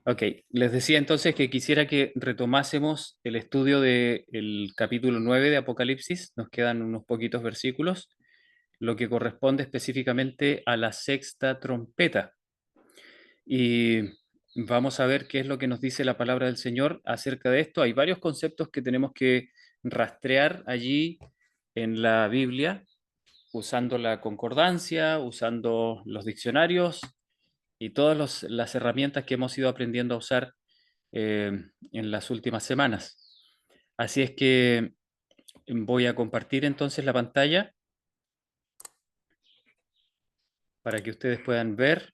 Ok, les decía entonces que quisiera que retomásemos el estudio del capítulo 9 de Apocalipsis. Nos quedan unos poquitos versículos, lo que corresponde específicamente a la sexta trompeta. Y vamos a ver qué es lo que nos dice la palabra del Señor acerca de esto. Hay varios conceptos que tenemos que rastrear allí en la Biblia, usando la concordancia, usando los diccionarios y todas las herramientas que hemos ido aprendiendo a usar eh, en las últimas semanas. Así es que voy a compartir entonces la pantalla para que ustedes puedan ver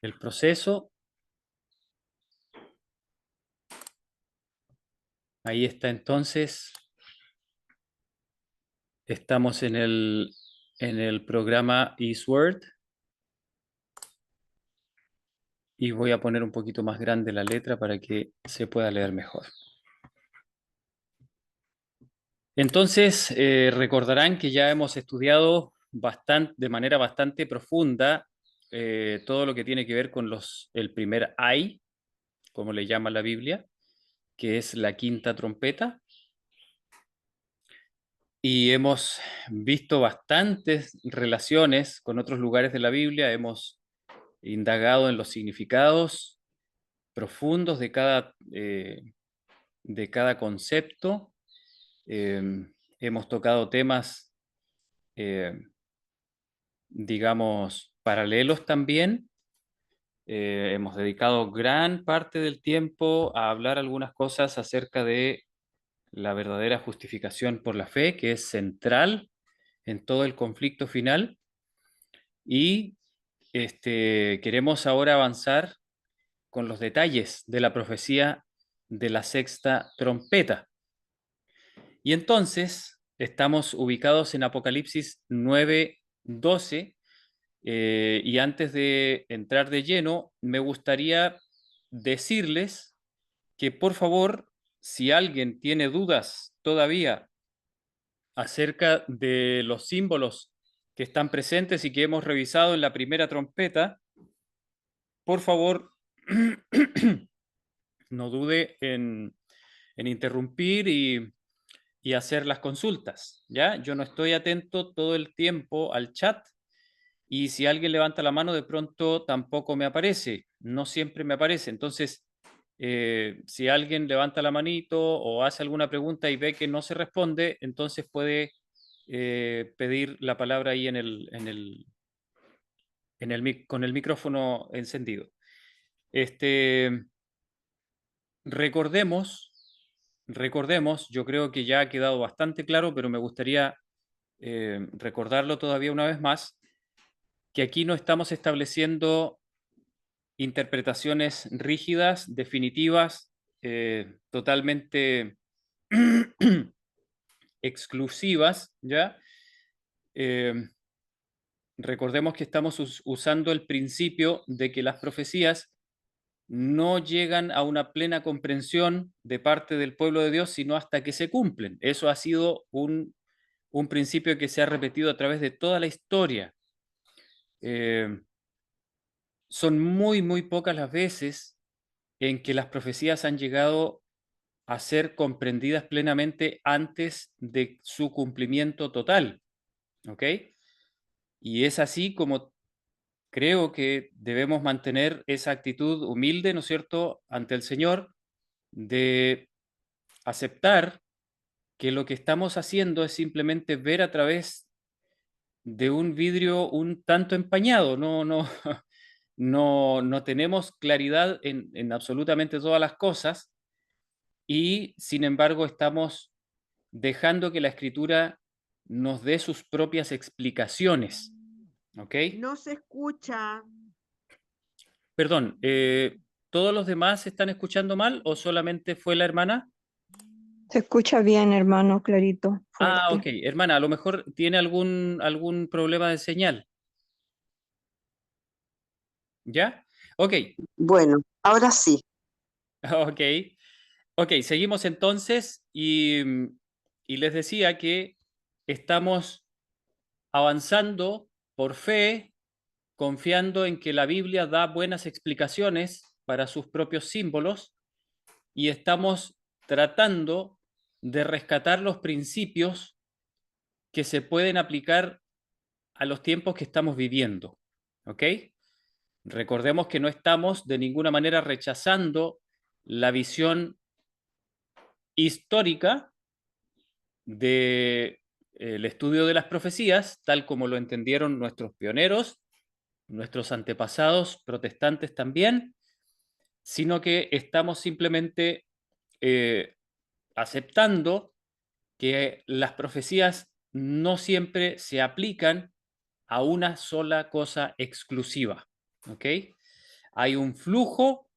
el proceso. Ahí está entonces. Estamos en el programa eSword y voy a poner un poquito más grande la letra para que se pueda leer mejor. Entonces, recordarán que ya hemos estudiado de manera bastante profunda todo lo que tiene que ver con el primer ay, como le llama la Biblia, que es la quinta trompeta. Y hemos visto bastantes relaciones con otros lugares de la Biblia, hemos indagado en los significados profundos de cada concepto. Eh, Hemos tocado temas, eh, digamos, paralelos también. Hemos dedicado gran parte del tiempo a hablar algunas cosas acerca de la verdadera justificación por la fe, que es central en todo el conflicto final. Y queremos ahora avanzar con los detalles de la profecía de la sexta trompeta. Y entonces estamos ubicados en Apocalipsis 9:12, y antes de entrar de lleno, me gustaría decirles que por favor, si alguien tiene dudas todavía acerca de los símbolos que están presentes y que hemos revisado en la primera trompeta, por favor, no dude en interrumpir y hacer las consultas, ¿ya? Yo no estoy atento todo el tiempo al chat y si alguien levanta la mano de pronto tampoco me aparece, no siempre me aparece. Entonces, si alguien levanta la manito o hace alguna pregunta y ve que no se responde, entonces puede pedir la palabra ahí con el micrófono encendido. Este, recordemos, recordemos, yo creo que ya ha quedado bastante claro, pero me gustaría recordarlo todavía una vez más, que aquí no estamos estableciendo interpretaciones rígidas, definitivas, totalmente exclusivas, ¿ya? Eh, Recordemos que estamos usando el principio de que las profecías no llegan a una plena comprensión de parte del pueblo de Dios, sino hasta que se cumplen. Eso ha sido un principio que se ha repetido a través de toda la historia. Eh, Son muy, muy pocas las veces en que las profecías han llegado a ser comprendidas plenamente antes de su cumplimiento total, ¿ok? Y es así como creo que debemos mantener esa actitud humilde, ¿no es cierto?, ante el Señor, de aceptar que lo que estamos haciendo es simplemente ver a través de un vidrio un tanto empañado, no tenemos claridad en absolutamente todas las cosas y sin embargo estamos dejando que la escritura nos dé sus propias explicaciones, ¿ok? No se escucha. Perdón, ¿todos los demás están escuchando mal o solamente fue la hermana? Se escucha bien, hermano, clarito, Ah, fuerte. ok, hermana, a lo mejor tiene algún problema de señal, ¿ya? Ok, Bueno, ahora sí. ok, ok, seguimos entonces y les decía que estamos avanzando por fe, confiando en que la Biblia da buenas explicaciones para sus propios símbolos y estamos tratando de rescatar los principios que se pueden aplicar a los tiempos que estamos viviendo. ¿Ok? Recordemos que no estamos de ninguna manera rechazando la visión histórica del estudio de las profecías, tal como lo entendieron nuestros pioneros, nuestros antepasados protestantes también, sino que estamos simplemente aceptando que las profecías no siempre se aplican a una sola cosa exclusiva. ¿Ok? Hay un flujo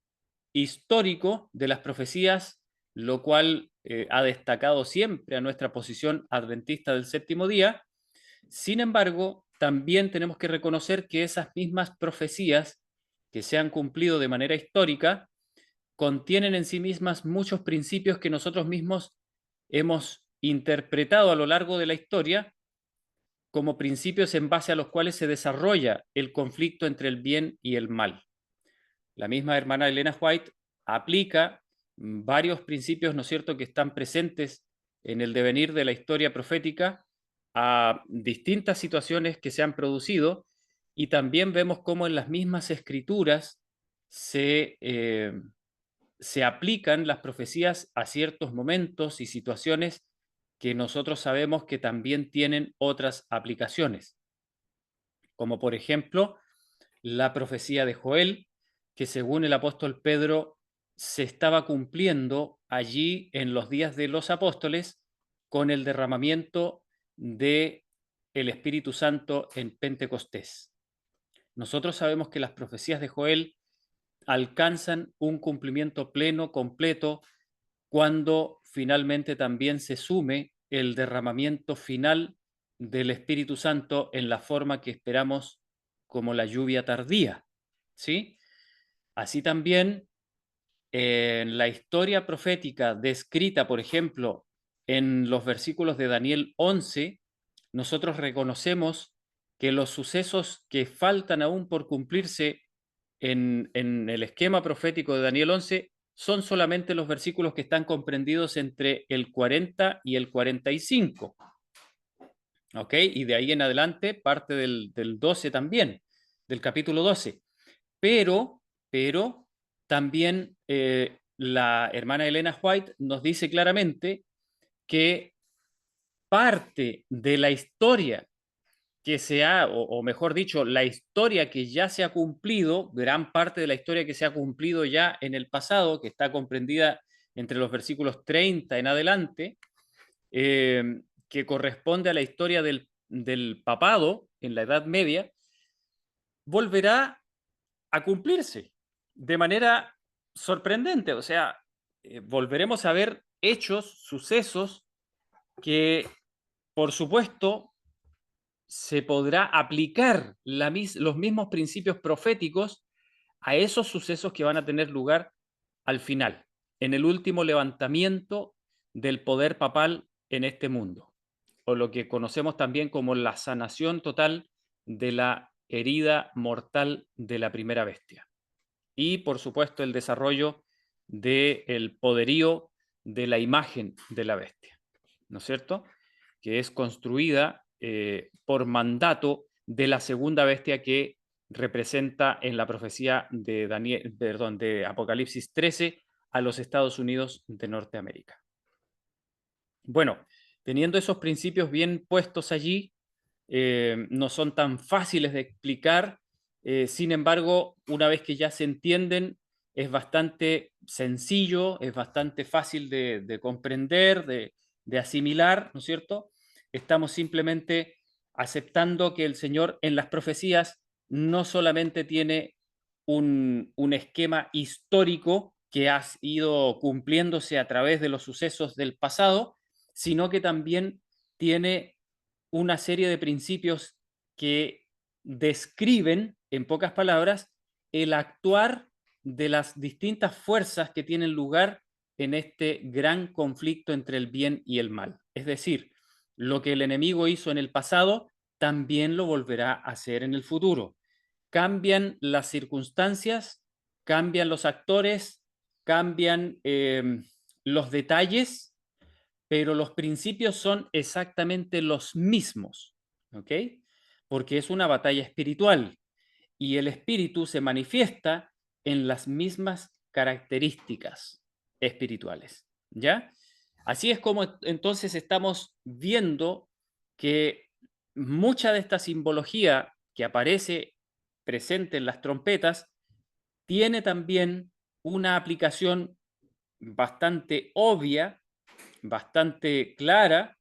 histórico de las profecías, lo cual ha destacado siempre a nuestra posición adventista del séptimo día. Sin embargo, también tenemos que reconocer que esas mismas profecías que se han cumplido de manera histórica contienen en sí mismas muchos principios que nosotros mismos hemos interpretado a lo largo de la historia como principios en base a los cuales se desarrolla el conflicto entre el bien y el mal. La misma hermana Elena White aplica varios principios, ¿no es cierto?, que están presentes en el devenir de la historia profética a distintas situaciones que se han producido, y también vemos cómo en las mismas escrituras se aplican las profecías a ciertos momentos y situaciones que nosotros sabemos que también tienen otras aplicaciones, como por ejemplo la profecía de Joel, que según el apóstol Pedro se estaba cumpliendo allí en los días de los apóstoles con el derramamiento de el Espíritu Santo en Pentecostés. Nosotros sabemos que las profecías de Joel alcanzan un cumplimiento pleno, completo, cuando finalmente también se sume el derramamiento final del Espíritu Santo en la forma que esperamos, como la lluvia tardía, ¿sí? Así también en la historia profética descrita, por ejemplo, en los versículos de Daniel 11, nosotros reconocemos que los sucesos que faltan aún por cumplirse en el esquema profético de Daniel 11 son solamente los versículos que están comprendidos entre el 40 y el 45. ¿Ok? Y de ahí en adelante parte del 12 también, del capítulo 12. Pero también la hermana Elena White nos dice claramente que parte de la historia que se ha, o mejor dicho, la historia que ya se ha cumplido, gran parte de la historia que se ha cumplido ya en el pasado, que está comprendida entre los versículos 30 en adelante, que corresponde a la historia del papado en la Edad Media, volverá a cumplirse de manera sorprendente. O sea, volveremos a ver hechos, sucesos que, por supuesto, se podrá aplicar los mismos principios proféticos a esos sucesos que van a tener lugar al final, en el último levantamiento del poder papal en este mundo, o lo que conocemos también como la sanación total de la herida mortal de la primera bestia. Y, por supuesto, el desarrollo del poderío de la imagen de la bestia, ¿no es cierto?, que es construida por mandato de la segunda bestia que representa en la profecía de Apocalipsis 13 a los Estados Unidos de Norteamérica. Bueno, teniendo esos principios bien puestos allí, no son tan fáciles de explicar, sin embargo, una vez que ya se entienden, es bastante sencillo, es bastante fácil de comprender, de asimilar, ¿no es cierto? Estamos simplemente aceptando que el Señor en las profecías no solamente tiene un esquema histórico que ha ido cumpliéndose a través de los sucesos del pasado, sino que también tiene una serie de principios que describen, en pocas palabras, el actuar de las distintas fuerzas que tienen lugar en este gran conflicto entre el bien y el mal. Es decir, lo que el enemigo hizo en el pasado, también lo volverá a hacer en el futuro. Cambian las circunstancias, cambian los actores, cambian los detalles, pero los principios son exactamente los mismos, ¿ok? Porque es una batalla espiritual y el espíritu se manifiesta en las mismas características espirituales, ¿ya? Así es como entonces estamos viendo que mucha de esta simbología que aparece presente en las trompetas tiene también una aplicación bastante obvia, bastante clara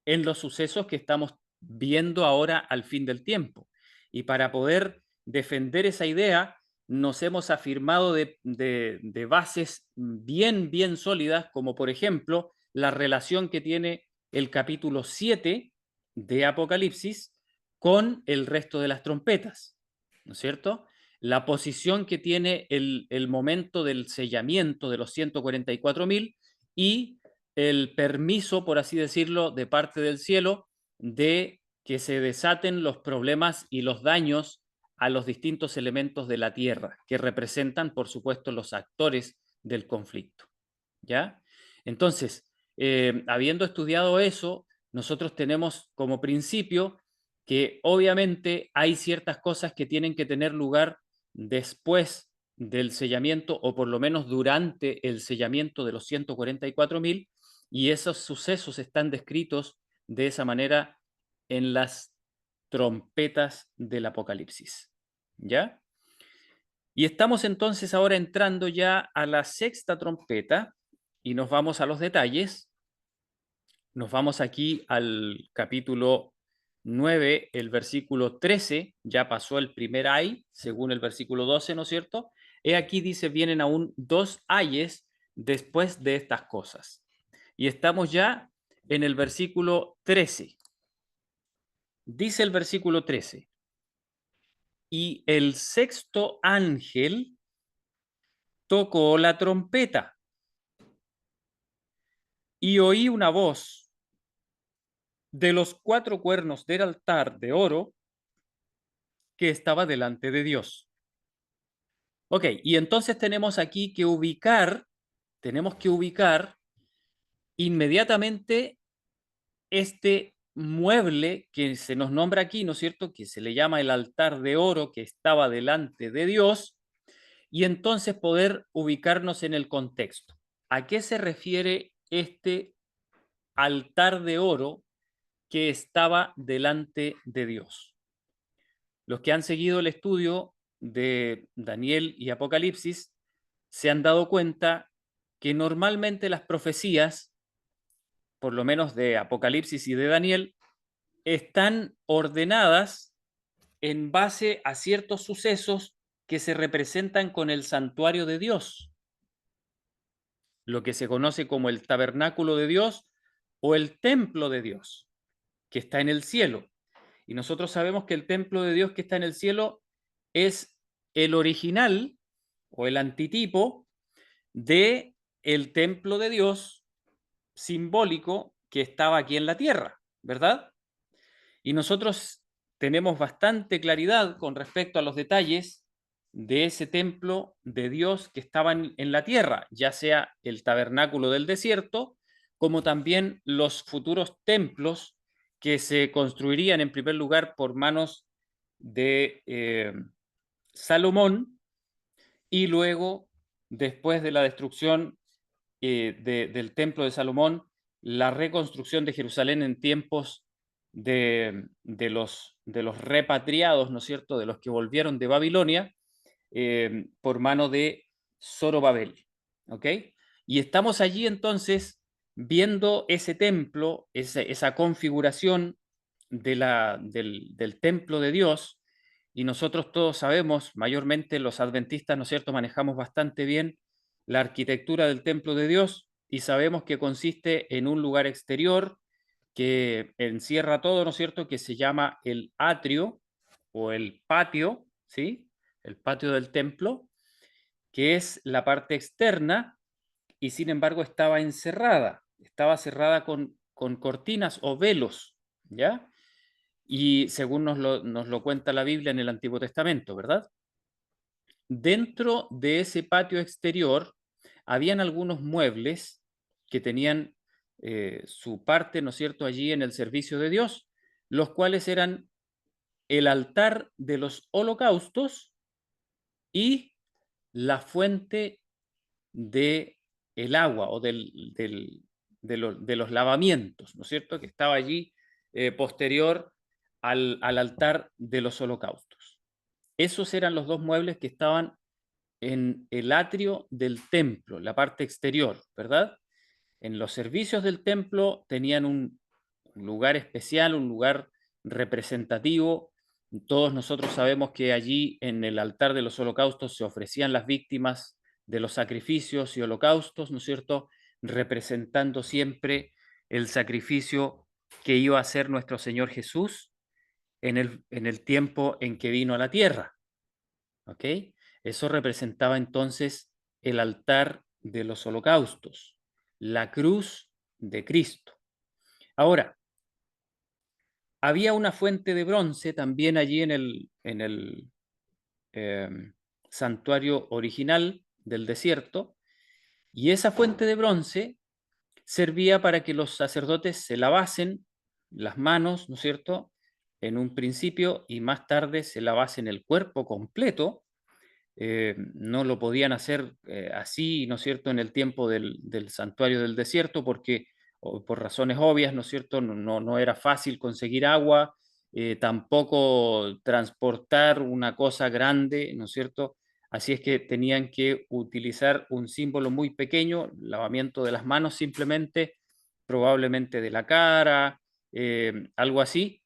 en los sucesos que estamos viendo ahora al fin del tiempo. Y para poder defender esa idea, nos hemos afirmado de bases bien sólidas, como por ejemplo la relación que tiene el capítulo 7 de Apocalipsis con el resto de las trompetas, ¿no es cierto? La posición que tiene el momento del sellamiento de los 144.000 y el permiso, por así decirlo, de parte del cielo de que se desaten los problemas y los daños a los distintos elementos de la tierra, que representan, por supuesto, los actores del conflicto. ¿Ya? Entonces, habiendo estudiado eso, nosotros tenemos como principio que obviamente hay ciertas cosas que tienen que tener lugar después del sellamiento o por lo menos durante el sellamiento de los 144.000 y esos sucesos están descritos de esa manera en las trompetas del Apocalipsis. ¿Ya? Y estamos entonces ahora entrando ya a la sexta trompeta y nos vamos a los detalles. Nos vamos aquí al capítulo 9, el versículo 13, ya pasó el primer ay, según el versículo 12, ¿no es cierto? He aquí dice, vienen aún 2 ayes después de estas cosas. Y estamos ya en el versículo 13. Dice el versículo 13, y el sexto ángel tocó la trompeta y oí una voz de los 4 cuernos del altar de oro que estaba delante de Dios. Ok, y entonces tenemos que ubicar inmediatamente este mueble que se nos nombra aquí, ¿no es cierto? Que se le llama el altar de oro que estaba delante de Dios, y entonces poder ubicarnos en el contexto. ¿A qué se refiere este altar de oro que estaba delante de Dios? Los que han seguido el estudio de Daniel y Apocalipsis se han dado cuenta que normalmente las profecías, por lo menos de Apocalipsis y de Daniel, están ordenadas en base a ciertos sucesos que se representan con el santuario de Dios, lo que se conoce como el tabernáculo de Dios o el templo de Dios, que está en el cielo. Y nosotros sabemos que el templo de Dios que está en el cielo es el original o el antitipo de el templo de Dios simbólico que estaba aquí en la tierra, ¿verdad? Y nosotros tenemos bastante claridad con respecto a los detalles de ese templo de Dios que estaba en la tierra, ya sea el tabernáculo del desierto, como también los futuros templos que se construirían en primer lugar por manos de Salomón y luego, después de la destrucción del templo de Salomón, la reconstrucción de Jerusalén en tiempos de los repatriados, ¿no es cierto?, de los que volvieron de Babilonia por mano de Zorobabel, ¿ok? Y estamos allí entonces viendo ese templo, esa configuración del templo de Dios, y nosotros todos sabemos, mayormente los adventistas, ¿no es cierto?, manejamos bastante bien la arquitectura del templo de Dios y sabemos que consiste en un lugar exterior que encierra todo, ¿no es cierto?, que se llama el atrio o el patio, ¿sí? El patio del templo, que es la parte externa y sin embargo estaba cerrada con cortinas o velos, ¿ya? Y según nos lo cuenta la Biblia en el Antiguo Testamento, ¿verdad? dentro de ese patio exterior habían algunos muebles que tenían su parte, ¿no es cierto?, allí en el servicio de Dios, los cuales eran el altar de los holocaustos y la fuente de el agua o de los lavamientos, ¿no es cierto?, que estaba allí posterior al altar de los holocaustos. Esos eran los dos muebles que estaban en el atrio del templo, la parte exterior, ¿verdad? En los servicios del templo tenían un lugar especial, un lugar representativo. Todos nosotros sabemos que allí en el altar de los holocaustos se ofrecían las víctimas de los sacrificios y holocaustos, ¿no es cierto?, representando siempre el sacrificio que iba a hacer nuestro Señor Jesús en el tiempo en que vino a la tierra. ¿Ok? Eso representaba entonces el altar de los holocaustos, la cruz de Cristo. Ahora, había una fuente de bronce también allí en el santuario original del desierto, y esa fuente de bronce servía para que los sacerdotes se lavasen las manos, ¿no es cierto?, en un principio, y más tarde se lavasen el cuerpo completo. No lo podían hacer así, ¿no es cierto?, en el tiempo del santuario del desierto, porque por razones obvias, ¿no es cierto?, no era fácil conseguir agua, tampoco transportar una cosa grande, ¿no es cierto? Así es que tenían que utilizar un símbolo muy pequeño, lavamiento de las manos simplemente, probablemente de la cara, algo así.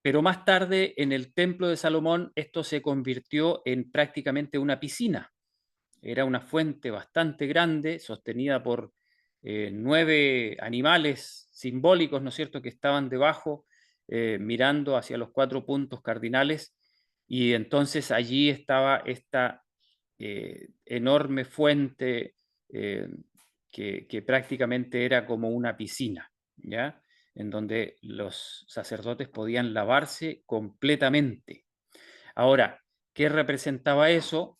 Pero más tarde, en el Templo de Salomón, esto se convirtió en prácticamente una piscina. Era una fuente bastante grande, sostenida por 9 animales simbólicos, ¿no es cierto?, que estaban debajo, mirando hacia los 4 puntos cardinales, y entonces allí estaba esta enorme fuente que prácticamente era como una piscina, ¿ya?, en donde los sacerdotes podían lavarse completamente. Ahora, ¿qué representaba eso?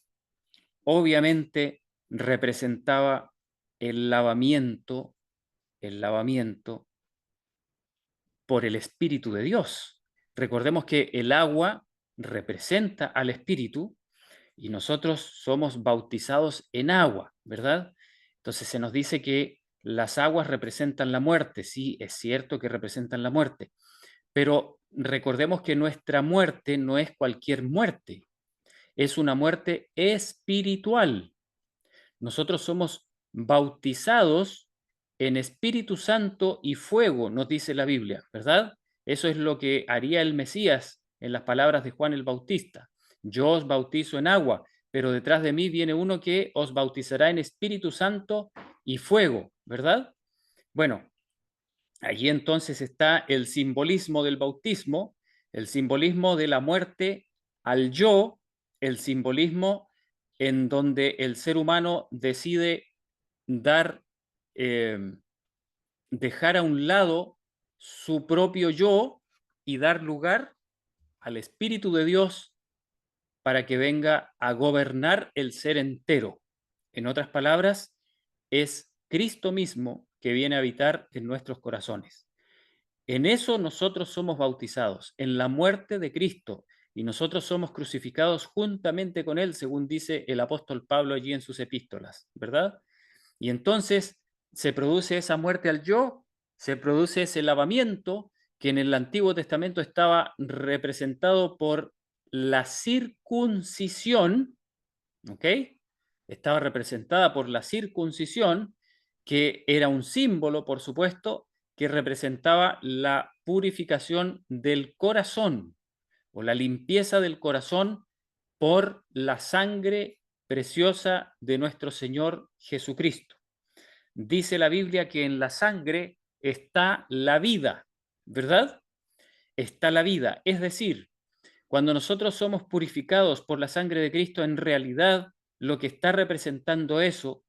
Obviamente representaba el lavamiento, el lavamiento por el Espíritu de Dios. Recordemos que el agua representa al Espíritu y nosotros somos bautizados en agua, ¿verdad? Entonces se nos dice que las aguas representan la muerte. Sí, es cierto que representan la muerte, pero recordemos que nuestra muerte no es cualquier muerte, es una muerte espiritual. Nosotros somos bautizados en Espíritu Santo y fuego, nos dice la Biblia, ¿verdad? Eso es lo que haría el Mesías en las palabras de Juan el Bautista. Yo os bautizo en agua, pero detrás de mí viene uno que os bautizará en Espíritu Santo y fuego, ¿verdad? Bueno, allí entonces está el simbolismo del bautismo, el simbolismo de la muerte al yo, el simbolismo en donde el ser humano decide dar, eh, dejar a un lado su propio yo y dar lugar al Espíritu de Dios para que venga a gobernar el ser entero. En otras palabras, es Cristo mismo que viene a habitar en nuestros corazones. En eso nosotros somos bautizados, en la muerte de Cristo, y nosotros somos crucificados juntamente con Él, según dice el apóstol Pablo allí en sus epístolas, ¿verdad? Y entonces se produce esa muerte al yo, se produce ese lavamiento que en el Antiguo Testamento estaba representado por la circuncisión, ¿ok? Estaba representada por la circuncisión, que era un símbolo, por supuesto, que representaba la purificación del corazón o la limpieza del corazón por la sangre preciosa de nuestro Señor Jesucristo. Dice la Biblia que en la sangre está la vida, ¿verdad? Está la vida. Es decir, cuando nosotros somos purificados por la sangre de Cristo, en realidad lo que está representando eso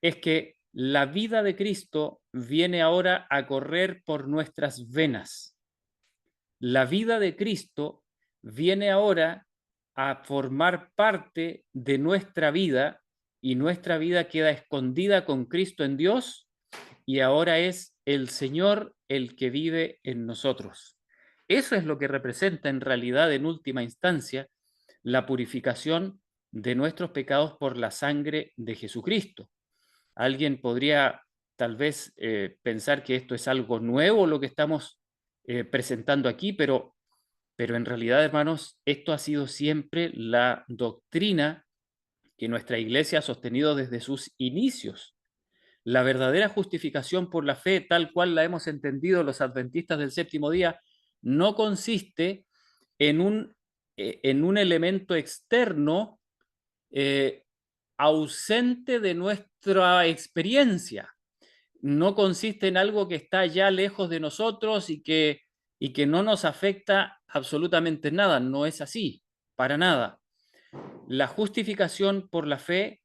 es que la vida de Cristo viene ahora a correr por nuestras venas. La vida de Cristo viene ahora a formar parte de nuestra vida y nuestra vida queda escondida con Cristo en Dios y ahora es el Señor el que vive en nosotros. Eso es lo que representa en realidad, en última instancia, la purificación de nuestros pecados por la sangre de Jesucristo. Alguien podría tal vez pensar que esto es algo nuevo lo que estamos presentando aquí, pero en realidad, hermanos, esto ha sido siempre la doctrina que nuestra iglesia ha sostenido desde sus inicios. La verdadera justificación por la fe, tal cual la hemos entendido los adventistas del séptimo día, no consiste en un elemento externo ausente de nuestra experiencia. No consiste en algo que está ya lejos de nosotros y que no nos afecta absolutamente nada. No es así, para nada. La justificación por la fe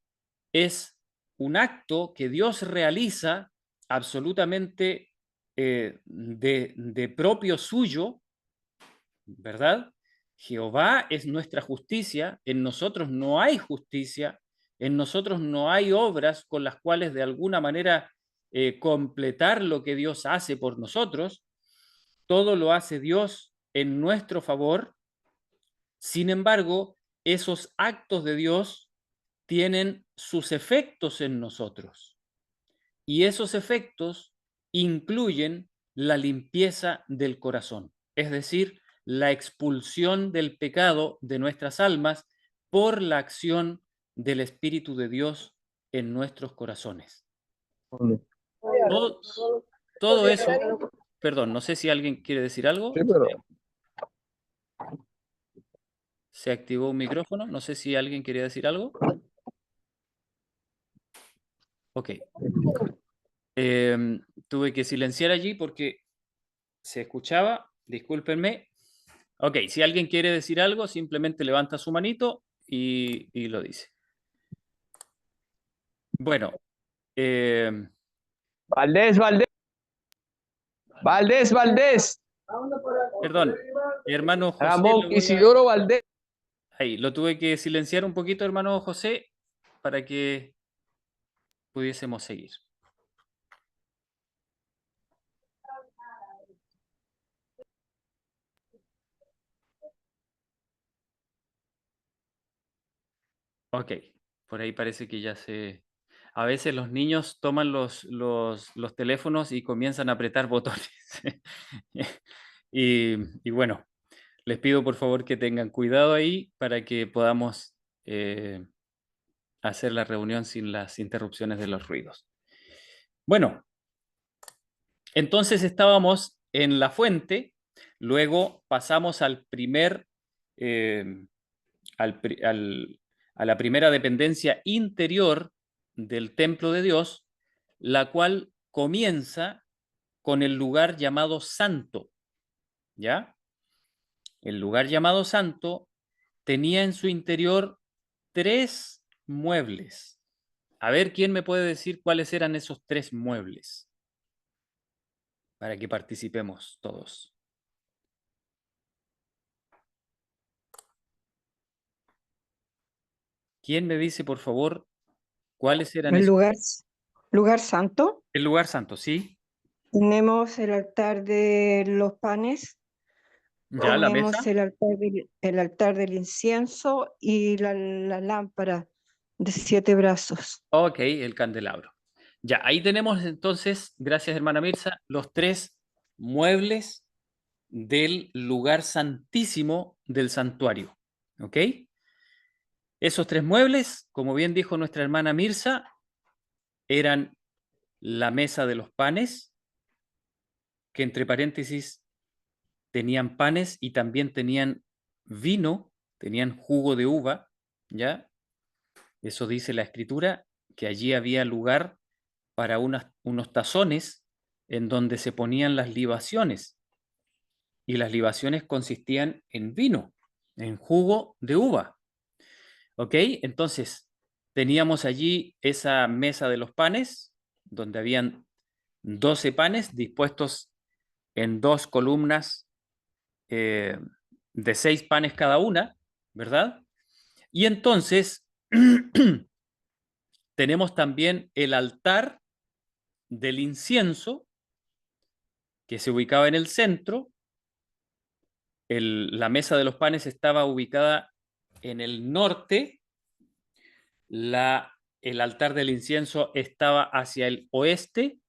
es un acto que Dios realiza absolutamente de propio suyo, ¿verdad? Jehová es nuestra justicia, en nosotros no hay justicia, en nosotros no hay obras con las cuales de alguna manera completar lo que Dios hace por nosotros, todo lo hace Dios en nuestro favor. Sin embargo, esos actos de Dios tienen sus efectos en nosotros y esos efectos incluyen la limpieza del corazón, es decir, la expulsión del pecado de nuestras almas por la acción del Espíritu de Dios en nuestros corazones. Todo, todo eso, perdón, no sé si alguien quiere decir algo. Sí, pero Se activó un micrófono, no sé si alguien quería decir algo. Ok. Tuve que silenciar allí porque se escuchaba, discúlpenme. Ok, si alguien quiere decir algo, simplemente levanta su manito y lo dice. Bueno, Valdés, perdón, hermano José, Ramón Isidoro Valdés. ahí, lo tuve que silenciar un poquito, hermano José, para que pudiésemos seguir. Ok, por ahí parece que ya se... A veces los niños toman los teléfonos y comienzan a apretar botones. Y bueno, les pido por favor que tengan cuidado ahí para que podamos hacer la reunión sin las interrupciones de los ruidos. Bueno, entonces estábamos en la fuente, luego pasamos al primer... a la primera dependencia interior del templo de Dios, la cual comienza con el lugar llamado santo, ¿ya? El lugar llamado santo tenía en su interior 3 muebles. A ver, ¿quién me puede decir cuáles eran esos 3 muebles? Para que participemos todos. ¿Quién me dice, por favor, cuáles eran El esos? lugar santo. El lugar santo, ¿sí? Tenemos el altar de los panes, ¿Ya la tenemos mesa? el altar del incienso y la lámpara de 7 brazos. Ok, el candelabro. Ya, ahí tenemos entonces, gracias hermana Mirza, los 3 muebles del lugar santísimo del santuario. ¿Ok? Esos 3 muebles, como bien dijo nuestra hermana Mirza, eran la mesa de los panes, que entre paréntesis tenían panes y también tenían vino, tenían jugo de uva, ¿ya? Eso dice la escritura, que allí había lugar para unos tazones en donde se ponían las libaciones. Y las libaciones consistían en vino, en jugo de uva. ¿Ok? Entonces, teníamos allí esa mesa de los panes, donde habían 12 panes dispuestos en 2 columnas de 6 panes cada una. ¿verdad? Y entonces tenemos también el altar del incienso que se ubicaba en el centro. La mesa de los panes estaba ubicada en el norte, el altar del incienso estaba hacia el oeste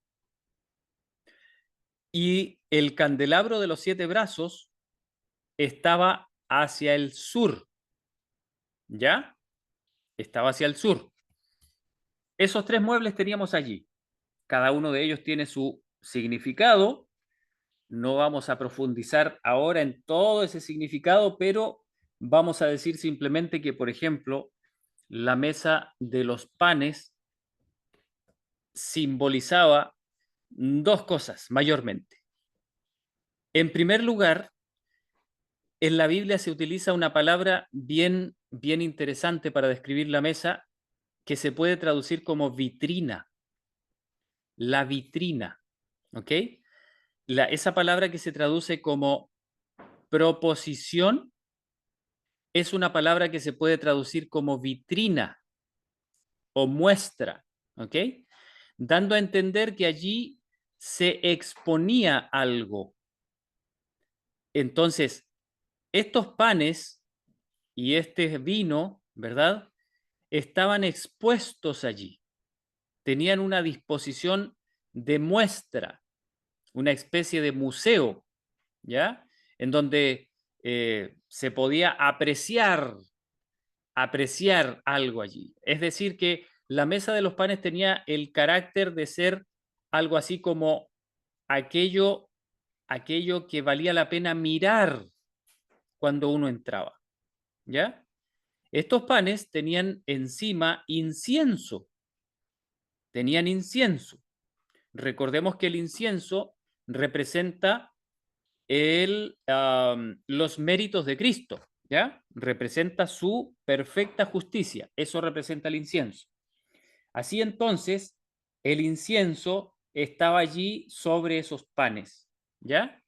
y el candelabro de los 7 brazos estaba hacia el sur, ¿ya? Estaba hacia el sur. Esos 3 muebles teníamos allí. Cada uno de ellos tiene su significado. No vamos a profundizar ahora en todo ese significado, pero vamos a decir simplemente que, por ejemplo, la mesa de los panes simbolizaba 2 cosas mayormente. En primer lugar, en la Biblia se utiliza una palabra bien interesante para describir la mesa que se puede traducir como vitrina. La vitrina, ¿ok? Esa palabra que se traduce como proposición es una palabra que se puede traducir como vitrina o muestra, ¿ok? Dando a entender que allí se exponía algo. Entonces, estos panes y este vino, ¿verdad? Estaban expuestos allí. Tenían una disposición de muestra, una especie de museo, ¿ya? En donde se podía apreciar algo allí. Es decir, que la mesa de los panes tenía el carácter de ser algo así como aquello que valía la pena mirar cuando uno entraba, ¿ya? Estos panes tenían encima incienso, tenían incienso. Recordemos que el incienso representa los méritos de Cristo, ¿ya? Representa su perfecta justicia, eso representa el incienso. Así entonces, el incienso estaba allí sobre esos panes, ¿ya?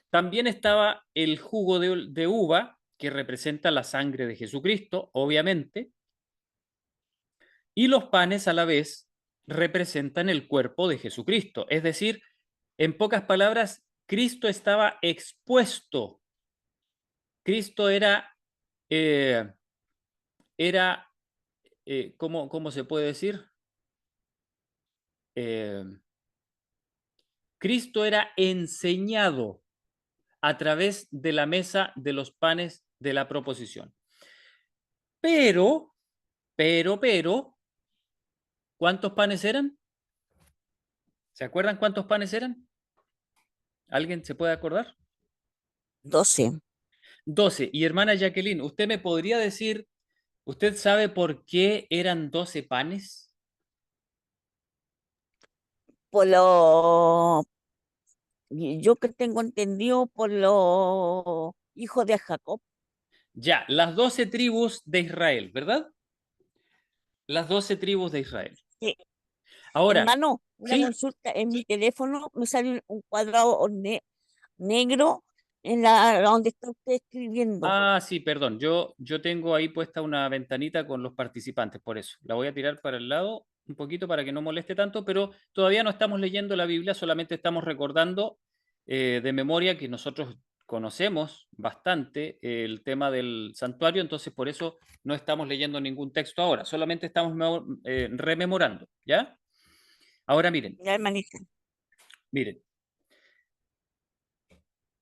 También estaba el jugo de uva, que representa la sangre de Jesucristo, obviamente, y los panes a la vez representan el cuerpo de Jesucristo. Es decir, en pocas palabras, Cristo estaba expuesto. Cristo eh, era ¿cómo se puede decir? Eh, Cristo era enseñado a través de la mesa de los panes de la proposición. Pero, ¿cuántos panes eran? ¿Se acuerdan cuántos panes eran? ¿Alguien se puede acordar? 12. 12. Y hermana Jacqueline, ¿usted me podría decir, usted sabe por qué eran 12 panes? Por lo, yo que tengo entendido por los hijos de Jacob. Ya, las 12 tribus de Israel, ¿verdad? Las 12 tribus de Israel. Sí. Ahora, Hermano, una ¿sí? consulta en mi teléfono, me sale un cuadrado negro en la donde está usted escribiendo. Ah, sí, perdón. Yo tengo ahí puesta una ventanita con los participantes, por eso. La voy a tirar para el lado un poquito para que no moleste tanto, pero todavía no estamos leyendo la Biblia, solamente estamos recordando de memoria que nosotros conocemos bastante el tema del santuario, entonces por eso no estamos leyendo ningún texto ahora, solamente estamos rememorando, ¿ya? Ahora Ya, hermanita. miren,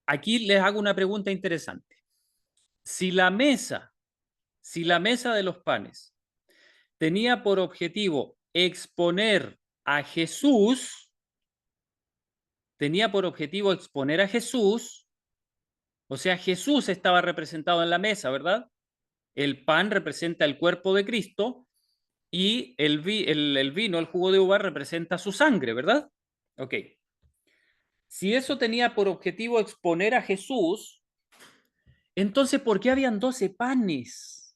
aquí les hago una pregunta interesante. Si la mesa de los panes tenía por objetivo exponer a Jesús, o sea, Jesús estaba representado en la mesa, ¿verdad? El pan representa el cuerpo de Cristo y el vino, el jugo de uva, representa su sangre, ¿verdad? Ok. Si eso tenía por objetivo exponer a Jesús, entonces, ¿por qué habían 12 panes?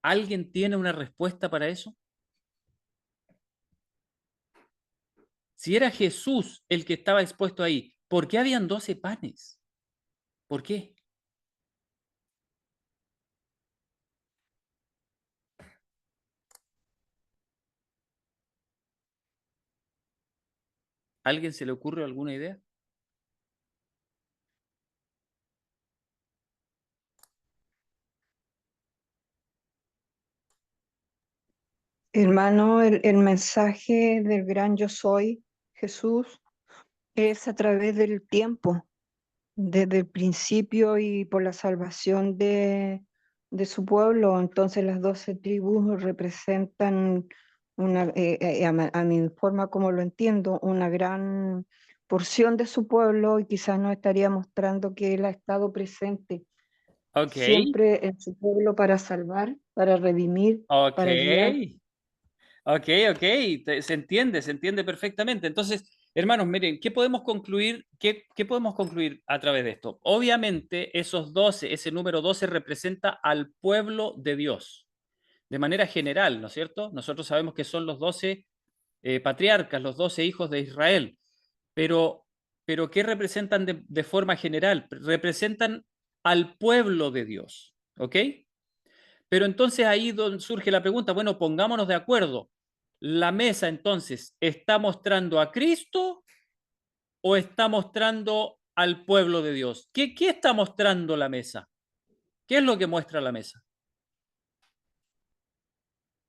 ¿Alguien tiene una respuesta para eso? Si era Jesús el que estaba expuesto ahí, ¿por qué habían 12 panes? ¿Por qué? ¿Alguien se le ocurre alguna idea? Hermano, el mensaje del gran yo soy, Jesús, es a través del tiempo, desde el principio y por la salvación de su pueblo. Entonces las 12 tribus representan a mi forma como lo entiendo, una gran porción de su pueblo y quizás nos estaría mostrando que Él ha estado presente Ok, siempre en su pueblo para salvar, para redimir, ok, para guiar. ok, ok, se entiende perfectamente. Entonces, hermanos, miren, ¿qué podemos concluir? ¿Qué podemos concluir a través de esto? Obviamente, esos 12, ese número 12 representa al pueblo de Dios, de manera general, ¿no es cierto? Nosotros sabemos que son los 12 patriarcas, los 12 hijos de Israel, pero, pero ¿qué representan de forma general? Representan al pueblo de Dios, ¿ok? Pero entonces ahí donde surge la pregunta, bueno, pongámonos de acuerdo. ¿La mesa entonces está mostrando a Cristo o está mostrando al pueblo de Dios? ¿Qué está mostrando la mesa? ¿Qué es lo que muestra la mesa?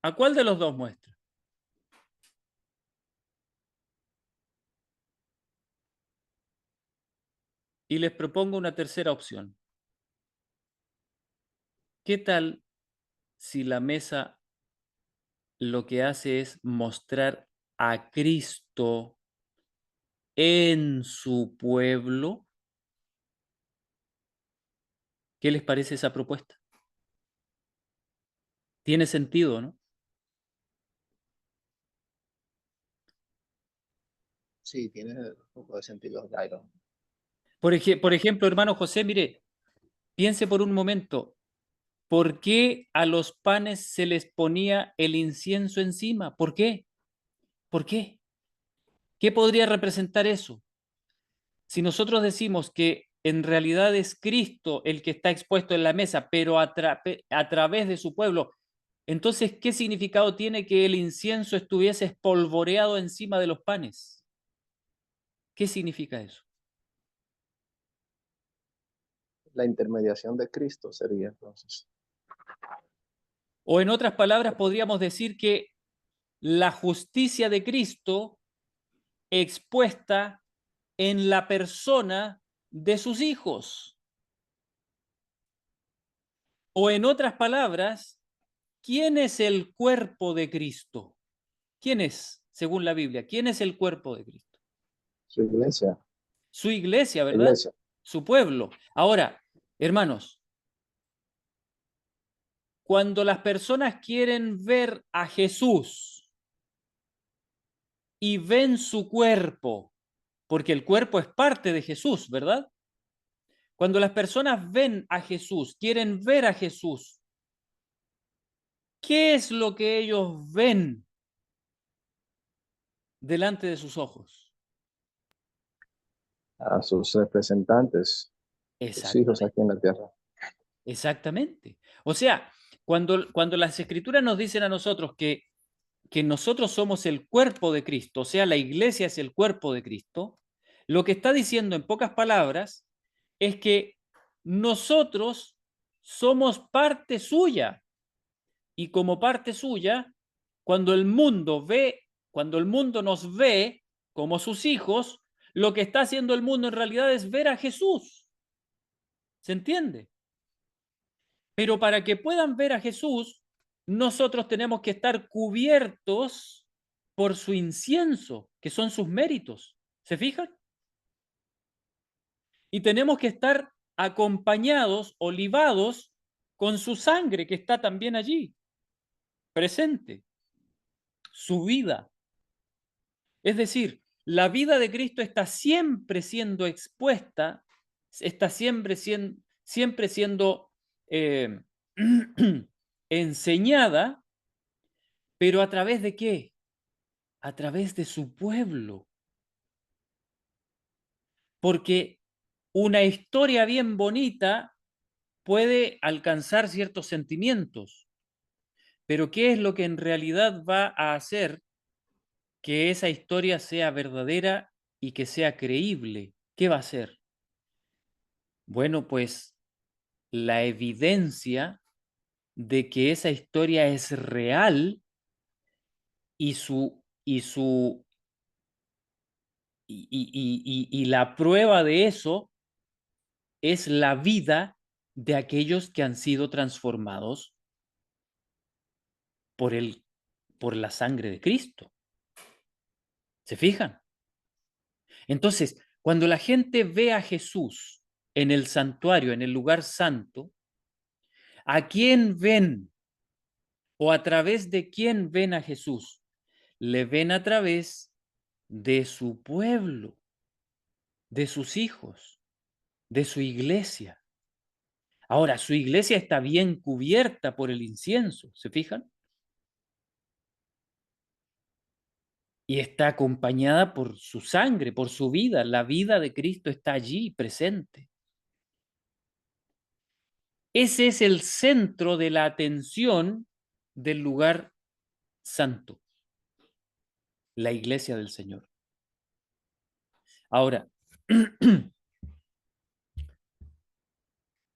¿A cuál de los dos muestra? Y les propongo una tercera opción. ¿Qué tal si la mesa lo que hace es mostrar a Cristo en su pueblo? ¿Qué les parece esa propuesta? Tiene sentido, ¿no? Sí, tiene un poco de sentido, Jairo. Por ejemplo, hermano José, mire, piense por un momento, ¿por qué a los panes se les ponía el incienso encima? ¿Por qué? ¿Por qué? ¿Qué podría representar eso? Si nosotros decimos que en realidad es Cristo el que está expuesto en la mesa, pero a través de su pueblo, entonces, ¿qué significado tiene que el incienso estuviese espolvoreado encima de los panes? ¿Qué significa eso? La intermediación de Cristo sería entonces. O en otras palabras, podríamos decir que la justicia de Cristo expuesta en la persona de sus hijos. O en otras palabras, ¿quién es el cuerpo de Cristo? ¿Quién es, según la Biblia? ¿Quién es el cuerpo de Cristo? Su iglesia. Su iglesia, La ¿verdad? iglesia. Su pueblo. Ahora, hermanos, cuando las personas quieren ver a Jesús y ven su cuerpo, porque el cuerpo es parte de Jesús, ¿verdad? Cuando las personas ven a Jesús, quieren ver a Jesús, ¿qué es lo que ellos ven delante de sus ojos? A sus representantes, sus hijos Exactamente. aquí en la tierra. Exactamente. O sea, cuando las escrituras nos dicen a nosotros que nosotros somos el cuerpo de Cristo, o sea, la iglesia es el cuerpo de Cristo, lo que está diciendo en pocas palabras es que nosotros somos parte suya y como parte suya, cuando el mundo nos ve como sus hijos, lo que está haciendo el mundo en realidad es ver a Jesús. ¿Se entiende? Pero para que puedan ver a Jesús, nosotros tenemos que estar cubiertos por su incienso, que son sus méritos. ¿Se fijan? Y tenemos que estar acompañados o libados con su sangre, que está también allí, presente, su vida. Es decir, la vida de Cristo está siempre siendo expuesta, está siempre siendo eh, enseñada, pero ¿a través de qué? A través de su pueblo. Porque una historia bien bonita puede alcanzar ciertos sentimientos, pero ¿qué es lo que en realidad va a hacer que esa historia sea verdadera y que sea creíble, ¿qué va a hacer? Bueno, pues la evidencia de que esa historia es real y la prueba de eso es la vida de aquellos que han sido transformados por la sangre de Cristo. ¿Se fijan? Entonces, cuando la gente ve a Jesús en el santuario, en el lugar santo, ¿a quién ven o a través de quién ven a Jesús? Le ven a través de su pueblo, de sus hijos, de su iglesia. Ahora, su iglesia está bien cubierta por el incienso, ¿se fijan? Y está acompañada por su sangre, por su vida. La vida de Cristo está allí presente. Ese es el centro de la atención del lugar santo, la iglesia del Señor. Ahora,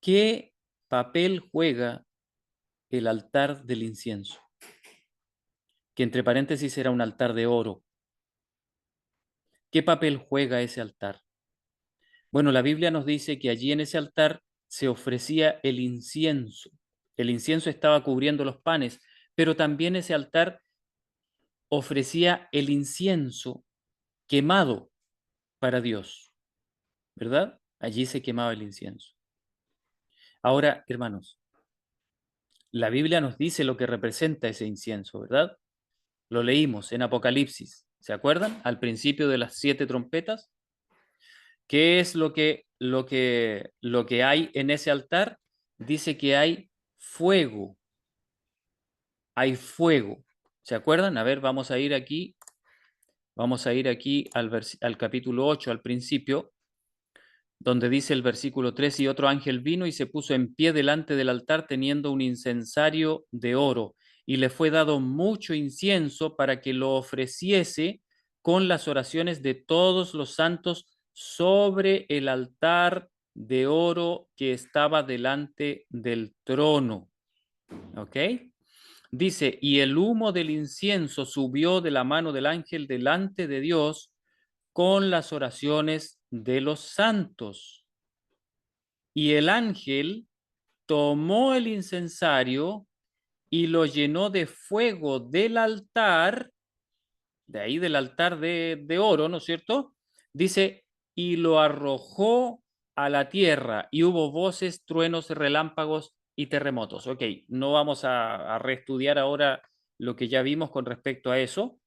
¿qué papel juega el altar del incienso? Que entre paréntesis era un altar de oro. ¿Qué papel juega ese altar? Bueno, la Biblia nos dice que allí en ese altar se ofrecía el incienso. El incienso estaba cubriendo los panes, pero también ese altar ofrecía el incienso quemado para Dios, ¿verdad? Allí se quemaba el incienso. Ahora, hermanos, la Biblia nos dice lo que representa ese incienso, ¿verdad? Lo leímos en Apocalipsis, ¿se acuerdan? Al principio de las 7 trompetas. ¿Qué es lo que hay en ese altar? Dice que hay fuego. Hay fuego. ¿Se acuerdan? A ver, vamos a ir aquí al capítulo 8, al principio, donde dice el versículo 3, y otro ángel vino y se puso en pie delante del altar teniendo un incensario de oro, y le fue dado mucho incienso para que lo ofreciese con las oraciones de todos los santos sobre el altar de oro que estaba delante del trono. ¿Ok? Dice, y el humo del incienso subió de la mano del ángel delante de Dios con las oraciones de los santos. Y el ángel tomó el incensario y lo llenó de fuego del altar, de ahí del altar de oro, ¿no es cierto? Dice, y lo arrojó a la tierra, y hubo voces, truenos, relámpagos y terremotos. Ok, no vamos a reestudiar ahora lo que ya vimos con respecto a eso,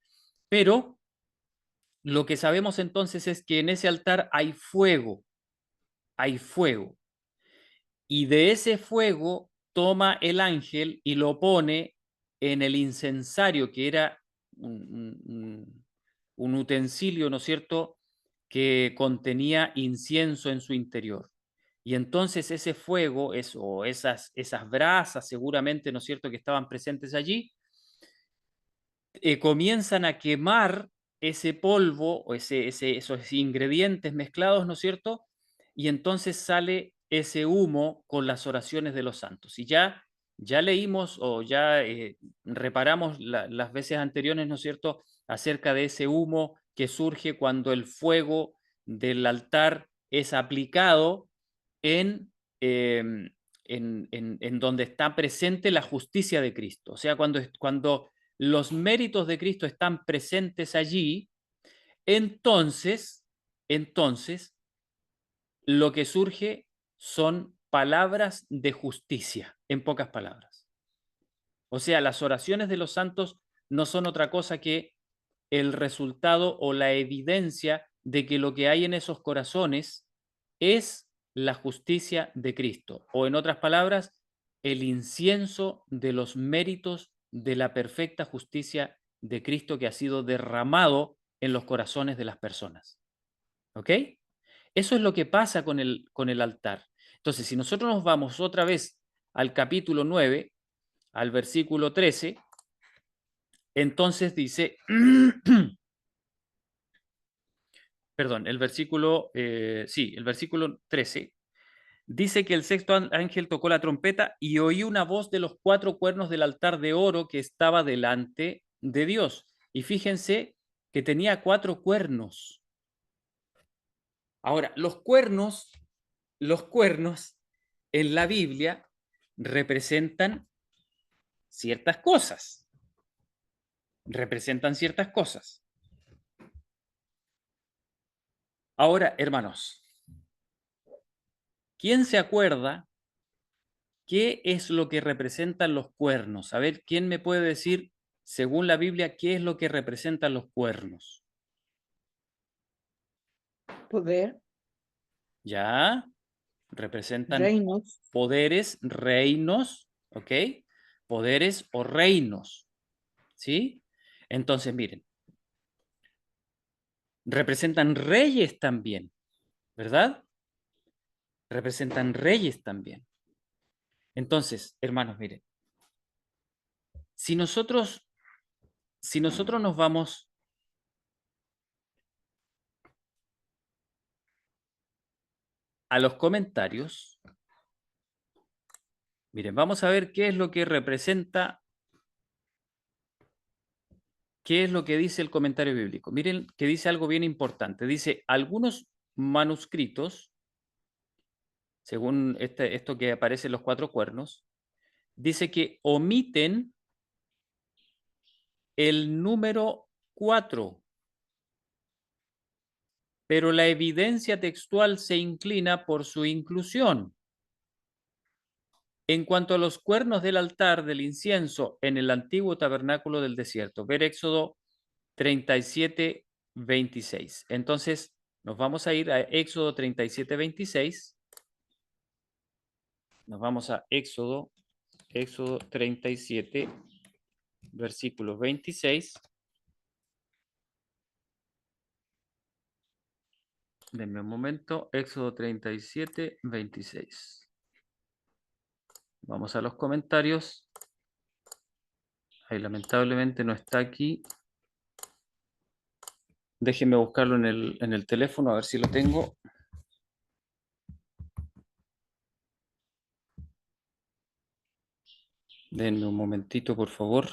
pero lo que sabemos entonces es que en ese altar hay fuego, y de ese fuego toma el ángel y lo pone en el incensario, que era un utensilio, ¿no es cierto?, que contenía incienso en su interior. Y entonces ese fuego, o esas brasas seguramente, ¿no es cierto?, que estaban presentes allí, comienzan a quemar ese polvo o esos ingredientes mezclados, ¿no es cierto? Y entonces sale ese humo con las oraciones de los santos. Y ya leímos o ya reparamos las veces anteriores, ¿no es cierto?, acerca de ese humo que surge cuando el fuego del altar es aplicado en, en donde está presente la justicia de Cristo. O sea, cuando los méritos de Cristo están presentes allí, entonces lo que surge son palabras de justicia, en pocas palabras. O sea, las oraciones de los santos no son otra cosa que el resultado o la evidencia de que lo que hay en esos corazones es la justicia de Cristo, o en otras palabras, el incienso de los méritos de la perfecta justicia de Cristo que ha sido derramado en los corazones de las personas. ¿Ok? Eso es lo que pasa con el altar. Entonces, si nosotros nos vamos otra vez al capítulo 9, al versículo 13, entonces dice, perdón, el versículo, el versículo 13, dice que el sexto ángel tocó la trompeta y oí una voz de los 4 cuernos del altar de oro que estaba delante de Dios. Y fíjense que tenía 4 cuernos. Ahora, los cuernos en la Biblia representan ciertas cosas. Representan ciertas cosas. Ahora, hermanos, ¿quién se acuerda qué es lo que representan los cuernos? A ver, ¿quién me puede decir, según la Biblia, qué es lo que representan los cuernos? Poder, ¿Ya? Representan reinos, poderes, reinos, ¿ok? Poderes o reinos, ¿sí? Entonces, miren, representan reyes también, ¿verdad? Representan reyes también. Entonces, hermanos, miren, si nosotros nos vamos a los comentarios, miren, vamos a ver qué es lo que representa, qué es lo que dice el comentario bíblico. Miren que dice algo bien importante. Dice, algunos manuscritos, según esto que aparece en los 4 cuernos, dice que omiten el número 4, pero la evidencia textual se inclina por su inclusión. En cuanto a los cuernos del altar del incienso en el antiguo tabernáculo del desierto, ver Éxodo 37, 26. Entonces, nos vamos a ir a Éxodo 37, 26. Nos vamos a Éxodo 37, versículo 26. Denme un momento. Éxodo 37, 26. Vamos a los comentarios. Ahí lamentablemente no está aquí. Déjenme buscarlo en el teléfono, a ver si lo tengo. Denme un momentito, por favor.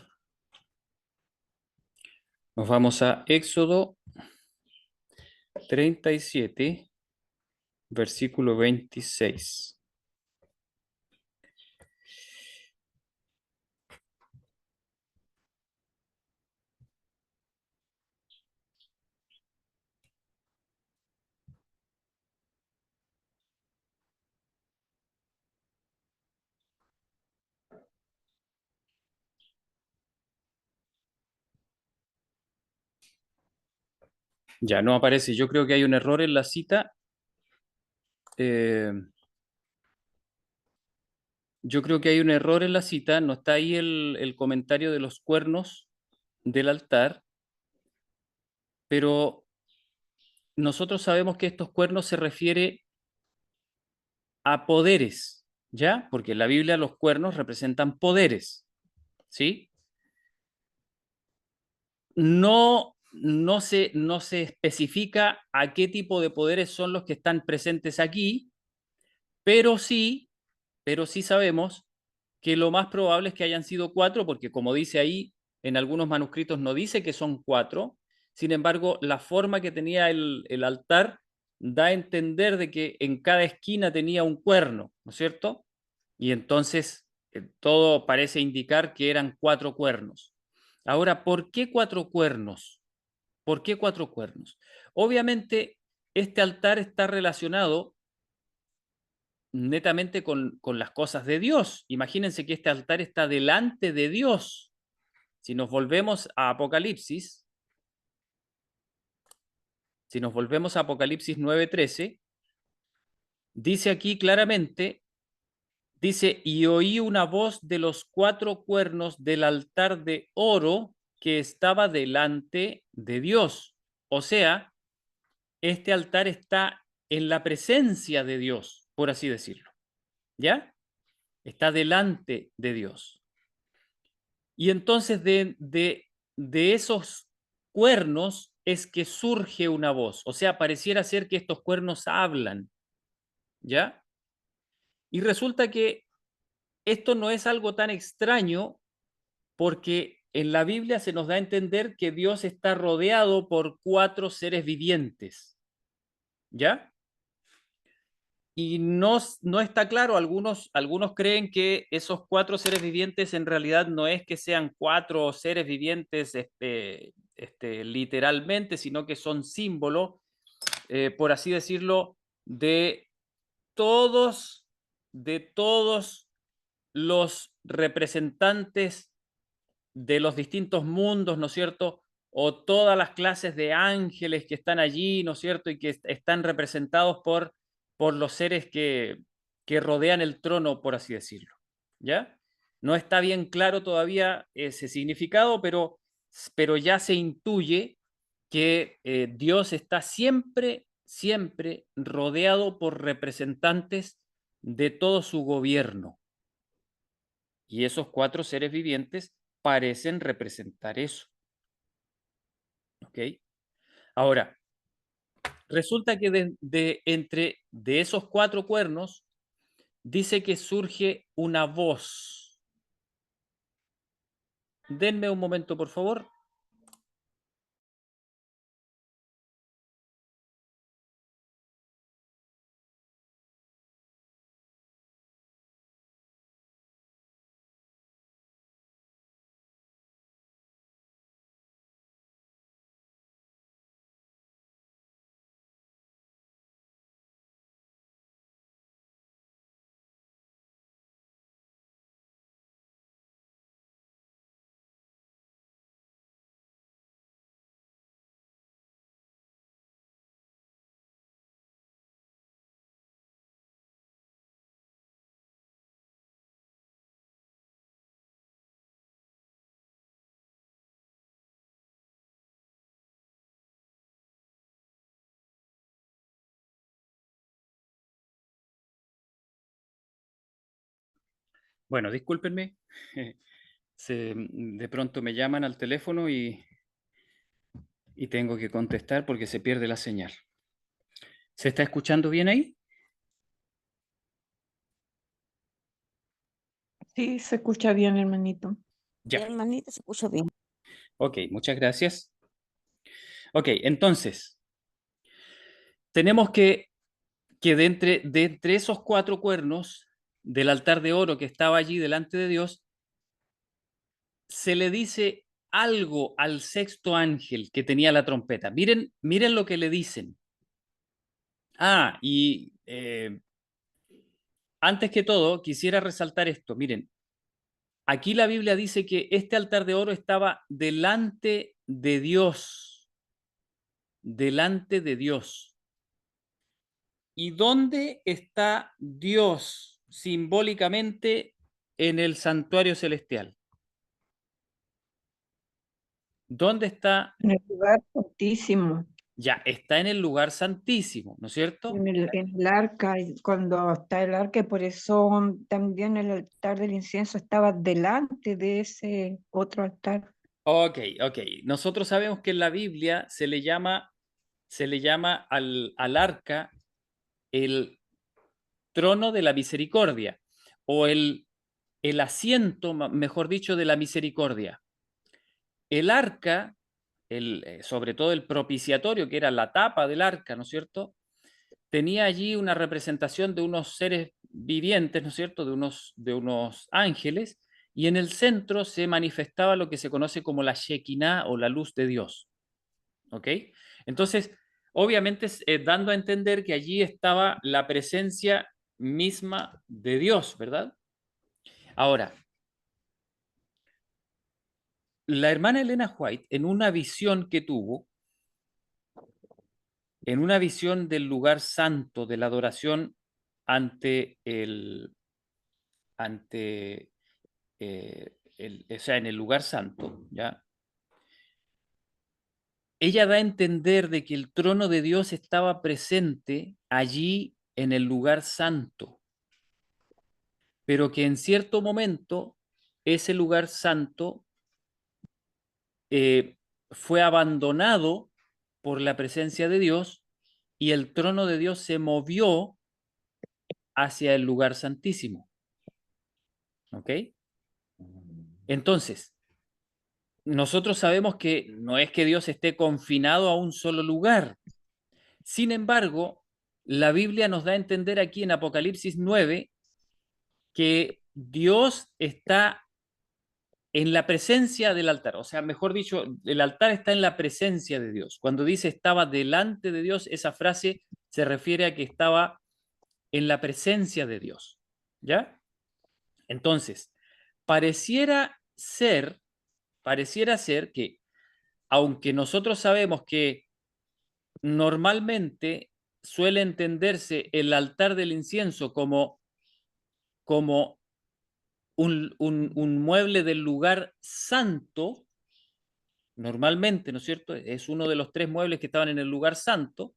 Nos vamos a Éxodo 37, versículo 26. Ya no aparece. Yo creo que hay un error en la cita. Yo creo que hay un error en la cita. No está ahí el comentario de los cuernos del altar. Pero nosotros sabemos que estos cuernos se refiere a poderes, ¿ya? Porque en la Biblia los cuernos representan poderes, ¿sí? No se especifica a qué tipo de poderes son los que están presentes aquí, pero sí sabemos que lo más probable es que hayan sido 4, porque como dice ahí, en algunos manuscritos no dice que son 4. Sin embargo, la forma que tenía el altar da a entender de que en cada esquina tenía un cuerno, ¿no es cierto? Y entonces todo parece indicar que eran 4 cuernos. Ahora, ¿por qué 4 cuernos? ¿Por qué 4 cuernos? Obviamente, este altar está relacionado netamente con las cosas de Dios. Imagínense que este altar está delante de Dios. Si nos volvemos a Apocalipsis, si nos volvemos a Apocalipsis 9:13, dice aquí claramente, dice, y oí una voz de los 4 cuernos del altar de oro que estaba delante de Dios. O sea, este altar está en la presencia de Dios, por así decirlo. ¿Ya? Está delante de Dios. Y entonces de esos cuernos es que surge una voz, o sea, pareciera ser que estos cuernos hablan, ¿ya? Y resulta que esto no es algo tan extraño porque en la Biblia se nos da a entender que Dios está rodeado por 4 seres vivientes, ¿ya? Y no está claro, algunos creen que esos 4 seres vivientes en realidad no es que sean 4 seres vivientes literalmente, sino que son símbolos, por así decirlo, de todos, de todos los representantes de los distintos mundos, ¿no es cierto? O todas las clases de ángeles que están allí, ¿no es cierto? Y que están representados por los seres que rodean el trono, por así decirlo, ¿ya? No está bien claro todavía ese significado, pero ya se intuye que Dios está siempre, siempre rodeado por representantes de todo su gobierno. Y esos 4 seres vivientes parecen representar eso. ¿Ok? Ahora, resulta que de esos 4 cuernos, dice que surge una voz. Denme un momento, por favor. Bueno, discúlpenme. De pronto me llaman al teléfono y tengo que contestar porque se pierde la señal. ¿Se está escuchando bien ahí? Sí, se escucha bien, hermanito. Sí, Ya. hermanita, se escucha bien. Ok, muchas gracias. Ok, entonces, tenemos que de entre esos 4 cuernos del altar de oro que estaba allí delante de Dios, se le dice algo al sexto ángel que tenía la trompeta. Miren lo que le dicen. Y antes que todo, quisiera resaltar esto. Miren, aquí la Biblia dice que este altar de oro estaba delante de Dios. Delante de Dios. ¿Y dónde está Dios simbólicamente en el santuario celestial? ¿Dónde está? En el lugar santísimo, Ya, está en el lugar santísimo, ¿no es cierto? en el arca, y cuando está el arca, y por eso también el altar del incienso estaba delante de ese otro altar. Ok, ok. Nosotros sabemos que en la Biblia se le llama al arca el trono de la misericordia o el asiento, mejor dicho, de la misericordia. El arca, sobre todo el propiciatorio, que era la tapa del arca, ¿no es cierto? Tenía allí una representación de unos seres vivientes, ¿no es cierto?, de unos ángeles, y en el centro se manifestaba lo que se conoce como la Shekinah o la luz de Dios. ¿Ok? Entonces, obviamente, dando a entender que allí estaba la presencia misma de Dios, ¿verdad? Ahora, la hermana Elena White, en una visión que tuvo, en una visión del lugar santo, de la adoración ante ante o sea, en el lugar santo, ¿ya? Ella da a entender de que el trono de Dios estaba presente allí en el lugar santo, pero que en cierto momento ese lugar santo fue abandonado por la presencia de Dios y el trono de Dios se movió hacia el lugar santísimo. ¿Ok? Entonces, nosotros sabemos que no es que Dios esté confinado a un solo lugar. Sin embargo, la Biblia nos da a entender aquí en Apocalipsis 9 que Dios está en la presencia del altar. O sea, mejor dicho, el altar está en la presencia de Dios. Cuando dice estaba delante de Dios, esa frase se refiere a que estaba en la presencia de Dios. ¿Ya? Entonces, pareciera ser que, aunque nosotros sabemos que normalmente suele entenderse el altar del incienso como un mueble del lugar santo, normalmente, ¿no es cierto? Es uno de los 3 muebles que estaban en el lugar santo.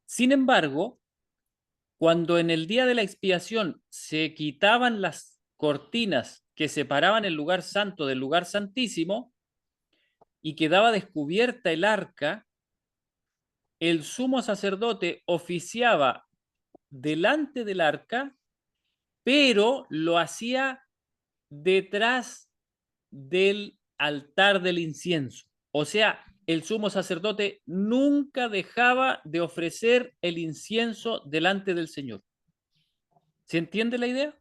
Sin embargo, cuando en el día de la expiación se quitaban las cortinas que separaban el lugar santo del lugar santísimo y quedaba descubierta el arca, el sumo sacerdote oficiaba delante del arca, pero lo hacía detrás del altar del incienso. O sea, el sumo sacerdote nunca dejaba de ofrecer el incienso delante del Señor. ¿Se entiende la idea?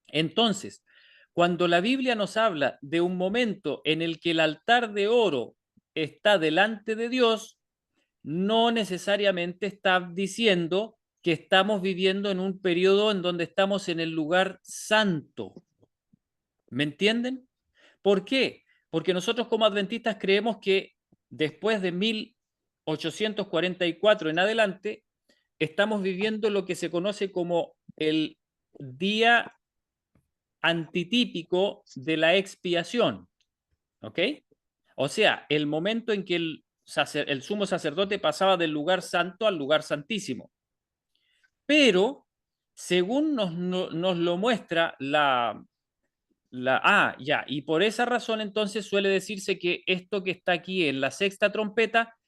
Entonces, cuando la Biblia nos habla de un momento en el que el altar de oro está delante de Dios, no necesariamente está diciendo que estamos viviendo en un periodo en donde estamos en el lugar santo. ¿Me entienden? ¿Por qué? Porque nosotros como adventistas creemos que después de 1844 en adelante, estamos viviendo lo que se conoce como el día antitípico de la expiación. ¿Ok? O sea, el momento en que el sumo sacerdote pasaba del lugar santo al lugar santísimo. Pero, según nos lo muestra y por esa razón entonces suele decirse que esto que está aquí en la sexta trompeta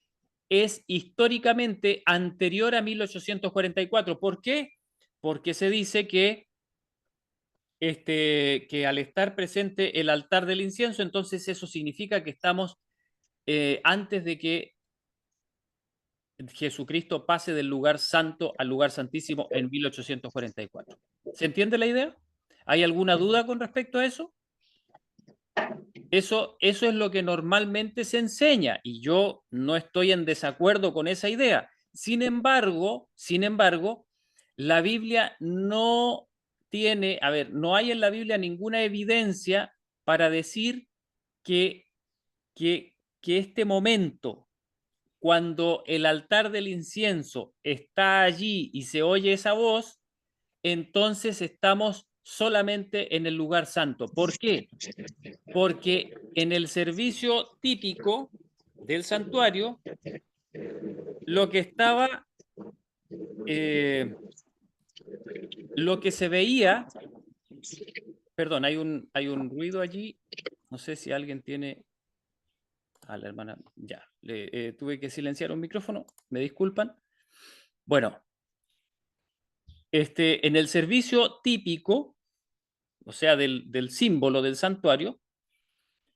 es históricamente anterior a 1844. ¿Por qué? Porque se dice que al estar presente el altar del incienso, entonces eso significa que estamos antes de que Jesucristo pase del lugar santo al lugar santísimo en 1844. ¿Se entiende la idea? ¿Hay alguna duda con respecto a eso? Eso es lo que normalmente se enseña y yo no estoy en desacuerdo con esa idea. Sin embargo, la Biblia no tiene, no hay en la Biblia ninguna evidencia para decir que, que este momento, cuando el altar del incienso está allí y se oye esa voz, entonces estamos solamente en el lugar santo. ¿Por qué? Porque en el servicio típico del santuario, lo que estaba, lo que se veía, perdón, hay un ruido allí, no sé si alguien tiene, la hermana, ya, tuve que silenciar un micrófono, me disculpan. Bueno, en el servicio típico, o sea, del símbolo del santuario,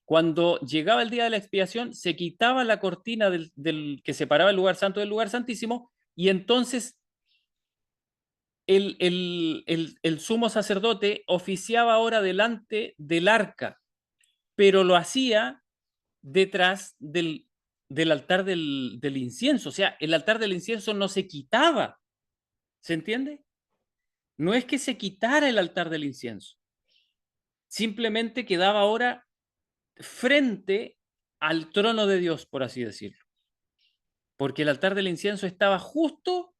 cuando llegaba el día de la expiación, se quitaba la cortina que separaba el lugar santo del lugar santísimo, y entonces el sumo sacerdote oficiaba ahora delante del arca, pero lo hacía detrás del altar del incienso. O sea, el altar del incienso no se quitaba. ¿Se entiende? No es que se quitara el altar del incienso. Simplemente quedaba ahora frente al trono de Dios, por así decirlo. Porque el altar del incienso estaba justo,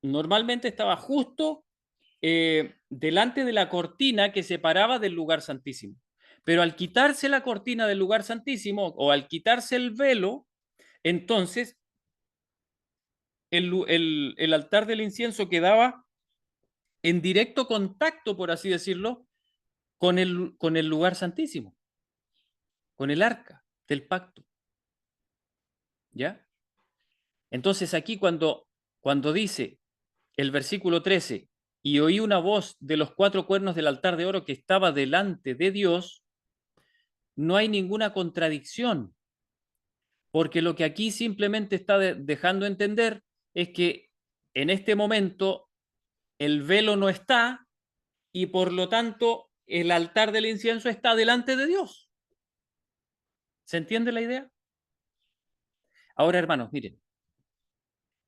normalmente estaba justo delante de la cortina que separaba del lugar santísimo. Pero al quitarse la cortina del lugar santísimo o al quitarse el velo, entonces el altar del incienso quedaba en directo contacto, por así decirlo, con el lugar santísimo, con el arca del pacto. ¿Ya? Entonces aquí cuando dice el versículo 13, y oí una voz de los 4 cuernos del altar de oro que estaba delante de Dios, no hay ninguna contradicción, porque lo que aquí simplemente está dejando entender es que en este momento el velo no está y por lo tanto el altar del incienso está delante de Dios. ¿Se entiende la idea? Ahora, hermanos, miren,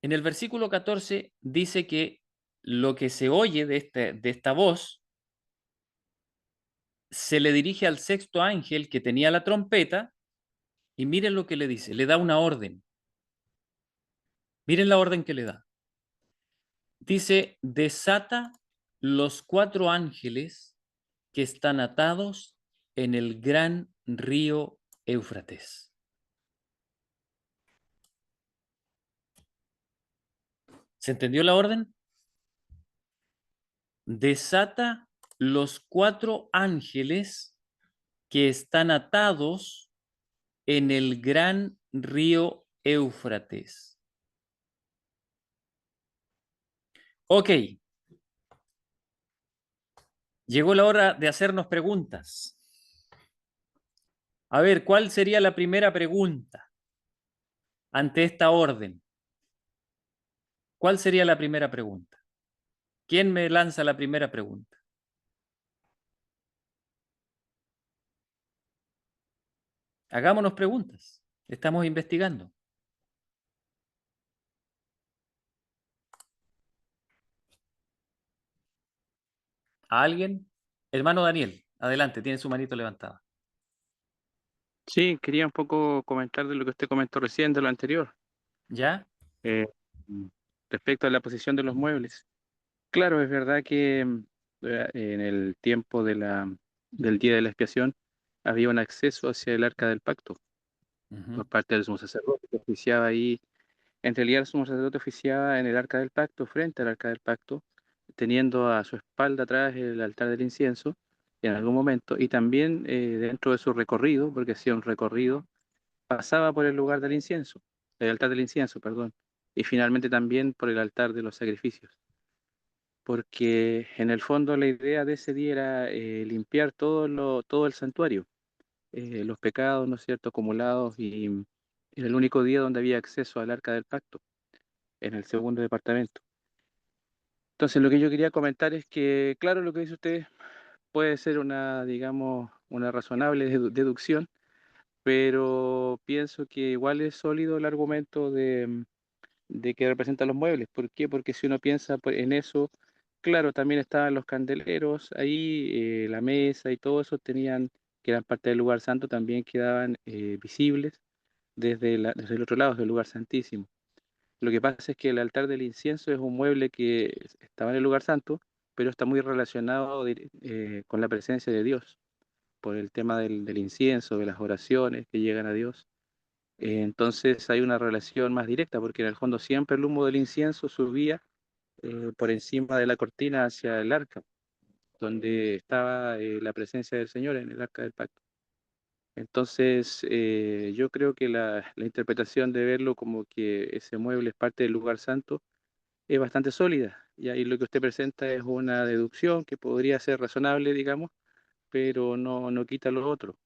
en el versículo 14 dice que lo que se oye de esta voz se le dirige al sexto ángel que tenía la trompeta y miren lo que le dice, le da una orden. Miren la orden que le da. Dice, desata los 4 ángeles que están atados en el gran río Éufrates. ¿Se entendió la orden? Desata los 4 ángeles que están atados en el gran río Éufrates. Ok. Llegó la hora de hacernos preguntas. A ver, ¿cuál sería la primera pregunta ante esta orden? ¿Cuál sería la primera pregunta? ¿Quién me lanza la primera pregunta? Hagámonos preguntas. Estamos investigando. ¿A alguien? Hermano Daniel, adelante, tiene su manito levantada. Sí, quería un poco comentar de lo que usted comentó recién, de lo anterior, ¿Ya? eh, respecto a la posición de los muebles. Claro, es verdad que en el tiempo del día de la expiación había un acceso hacia el arca del pacto por parte del sumo sacerdote que oficiaba ahí. En realidad, el sumo sacerdote oficiaba en el arca del pacto, frente al arca del pacto, teniendo a su espalda atrás el altar del incienso en algún momento, y también dentro de su recorrido, porque hacía un recorrido, pasaba por el lugar del incienso, el altar del incienso, perdón, y finalmente también por el altar de los sacrificios, porque en el fondo la idea de ese día era limpiar todo el santuario, los pecados, ¿no es cierto?, acumulados, y era el único día donde había acceso al arca del pacto, en el segundo departamento. Entonces, lo que yo quería comentar es que, claro, lo que dice usted puede ser una, digamos, una razonable deducción, pero pienso que igual es sólido el argumento de que representan los muebles. ¿Por qué? Porque si uno piensa en eso, claro, también estaban los candeleros ahí, la mesa y todo eso tenían, que eran parte del lugar santo, también quedaban visibles desde el otro lado, del lugar santísimo. Lo que pasa es que el altar del incienso es un mueble que estaba en el lugar santo, pero está muy relacionado con la presencia de Dios, por el tema del incienso, de las oraciones que llegan a Dios. Entonces hay una relación más directa, porque en el fondo siempre el humo del incienso subía por encima de la cortina hacia el arca, donde estaba la presencia del Señor en el arca del pacto. Entonces yo creo que la interpretación de verlo como que ese mueble es parte del lugar santo es bastante sólida. Y ahí lo que usted presenta es una deducción que podría ser razonable, digamos, pero no quita lo otro.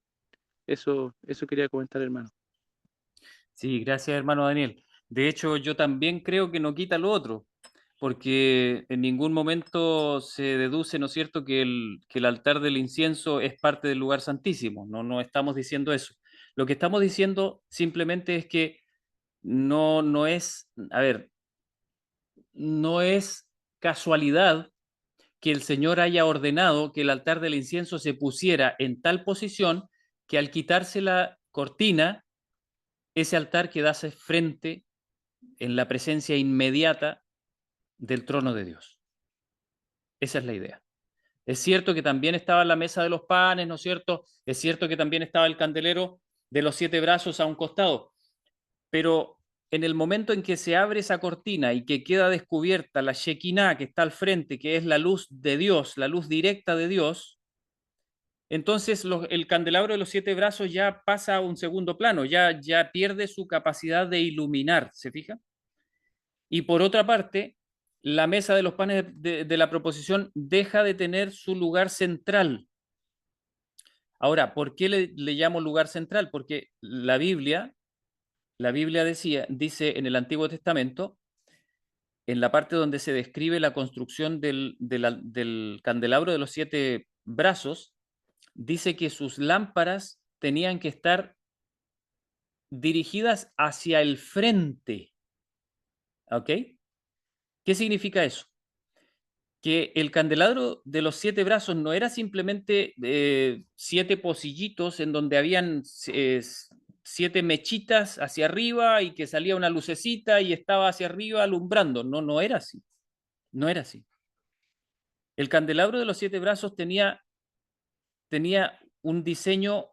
Eso quería comentar, hermano. Sí, gracias, hermano Daniel. De hecho, yo también creo que no quita lo otro, porque en ningún momento se deduce, ¿no es cierto?, que el altar del incienso es parte del lugar santísimo. No, no estamos diciendo eso. Lo que estamos diciendo simplemente es que no es, a ver, no es casualidad que el Señor haya ordenado que el altar del incienso se pusiera en tal posición que al quitarse la cortina, ese altar quedase frente en la presencia inmediata del trono de Dios. Esa es la idea. Es cierto que también estaba la mesa de los panes, ¿no es cierto? Es cierto que también estaba el candelero de los 7 brazos a un costado, pero en el momento en que se abre esa cortina y que queda descubierta la Shekinah que está al frente, que es la luz de Dios, la luz directa de Dios, entonces el candelabro de los 7 brazos ya pasa a un segundo plano, ya pierde su capacidad de iluminar, ¿se fija? Y por otra parte, la mesa de los panes de la proposición deja de tener su lugar central. Ahora, ¿por qué le llamo lugar central? Porque la Biblia dice en el Antiguo Testamento, en la parte donde se describe la construcción del candelabro de los 7 brazos, dice que sus lámparas tenían que estar dirigidas hacia el frente. ¿Ok? ¿Qué significa eso? Que el candelabro de los 7 brazos no era simplemente 7 pocillitos en donde habían 7 mechitas hacia arriba y que salía una lucecita y estaba hacia arriba alumbrando. No, no era así. No era así. El candelabro de los 7 brazos tenía un diseño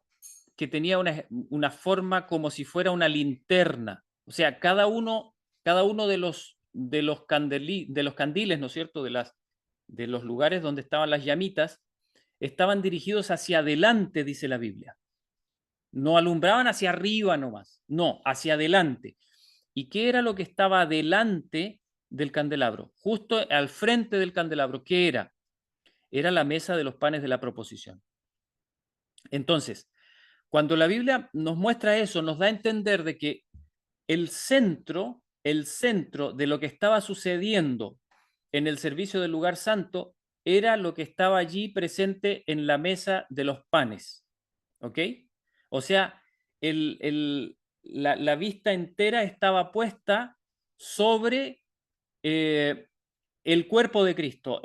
que tenía una forma como si fuera una linterna. O sea, cada uno de los candiles, ¿no es cierto?, de los lugares donde estaban las llamitas, estaban dirigidos hacia adelante, dice la Biblia. No alumbraban hacia arriba nomás, no, hacia adelante. ¿Y qué era lo que estaba adelante del candelabro? Justo al frente del candelabro, ¿qué era? Era la mesa de los panes de la proposición. Entonces, cuando la Biblia nos muestra eso, nos da a entender de que el centro de lo que estaba sucediendo en el servicio del lugar santo era lo que estaba allí presente en la mesa de los panes. ¿Ok? O sea, la vista entera estaba puesta sobre el cuerpo de Cristo,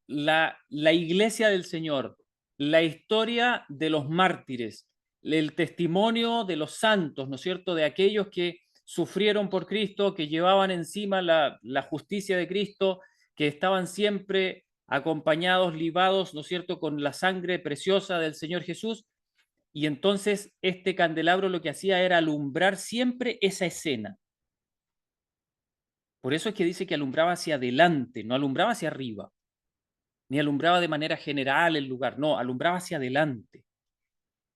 la iglesia del Señor, la historia de los mártires, el testimonio de los santos, ¿no es cierto?, de aquellos que sufrieron por Cristo, que llevaban encima la justicia de Cristo, que estaban siempre acompañados, libados, ¿no es cierto?, con la sangre preciosa del Señor Jesús. Y entonces este candelabro lo que hacía era alumbrar siempre esa escena. Por eso es que dice que alumbraba hacia adelante, no alumbraba hacia arriba, ni alumbraba de manera general el lugar, no, alumbraba hacia adelante.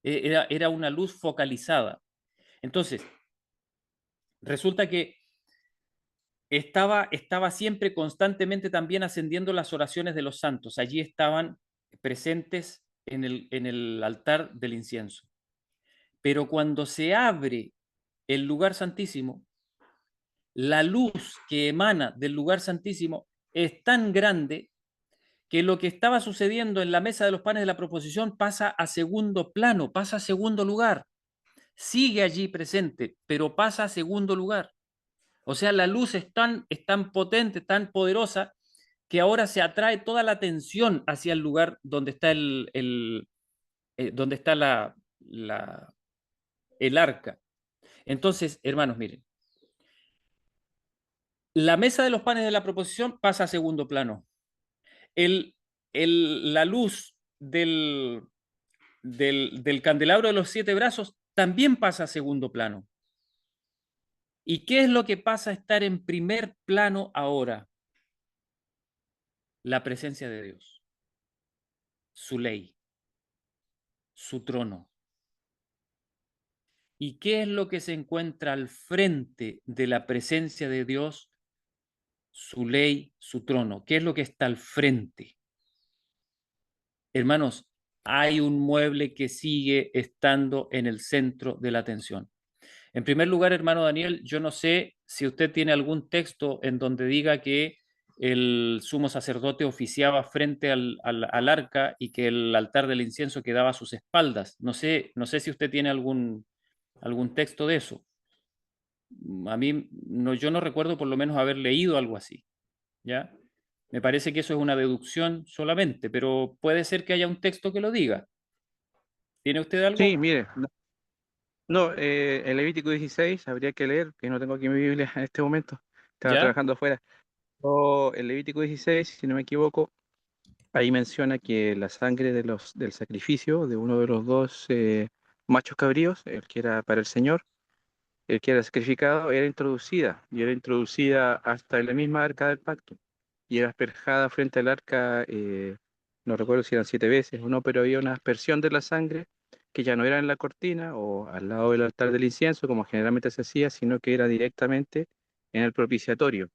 Era una luz focalizada. Entonces, resulta que estaba siempre constantemente también ascendiendo las oraciones de los santos. Allí estaban presentes en el altar del incienso. Pero cuando se abre el lugar santísimo, la luz que emana del lugar santísimo es tan grande que lo que estaba sucediendo en la mesa de los panes de la proposición pasa a segundo plano, pasa a segundo lugar. Sigue allí presente, pero pasa a segundo lugar. O sea, la luz es tan potente, tan poderosa, que ahora se atrae toda la atención hacia el lugar donde está donde está el arca. Entonces, hermanos, miren, la mesa de los panes de la proposición pasa a segundo plano. La luz del candelabro de los 7 brazos también pasa a segundo plano. ¿Y qué es lo que pasa a estar en primer plano ahora? La presencia de Dios, su ley, su trono. ¿Y qué es lo que se encuentra al frente de la presencia de Dios? Su ley, su trono. ¿Qué es lo que está al frente? Hermanos, hay un mueble que sigue estando en el centro de la atención. En primer lugar, hermano Daniel, yo no sé si usted tiene algún texto en donde diga que el sumo sacerdote oficiaba frente al arca y que el altar del incienso quedaba a sus espaldas. No sé si usted tiene algún texto de eso. A mí, yo no recuerdo por lo menos haber leído algo así, ¿ya? Me parece que eso es una deducción solamente, pero puede ser que haya un texto que lo diga. ¿Tiene usted algo? Sí, mire, no, el Levítico 16 habría que leer, que no tengo aquí mi Biblia en este momento, estaba ¿Ya? trabajando afuera. O el Levítico 16, si no me equivoco, ahí menciona que la sangre del sacrificio de uno de los dos machos cabríos, el que era para el Señor, el que era sacrificado, era introducida, y era introducida hasta en la misma arca del pacto, y era asperjada frente al arca no recuerdo si eran 7 veces o no, pero había una aspersión de la sangre que ya no era en la cortina o al lado del altar del incienso, como generalmente se hacía, sino que era directamente en el propiciatorio.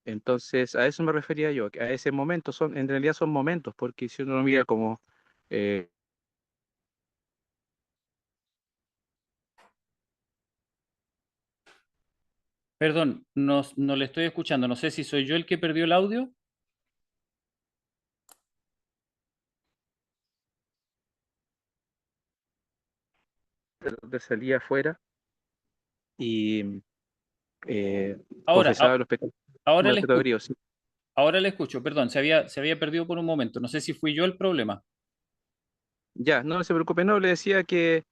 Entonces, a eso me refería yo, que a ese momento en realidad son momentos, porque si uno lo mira como eh, Perdón, no le estoy escuchando. No sé si soy yo el que perdió el audio. donde salía afuera y Ahora, confesaba los pecados como ahora el le escucho. pecado, sí. Ahora le escucho. Perdón, se había perdido por un momento. No sé si fui yo el problema. Ya, no se preocupe, no, le decía que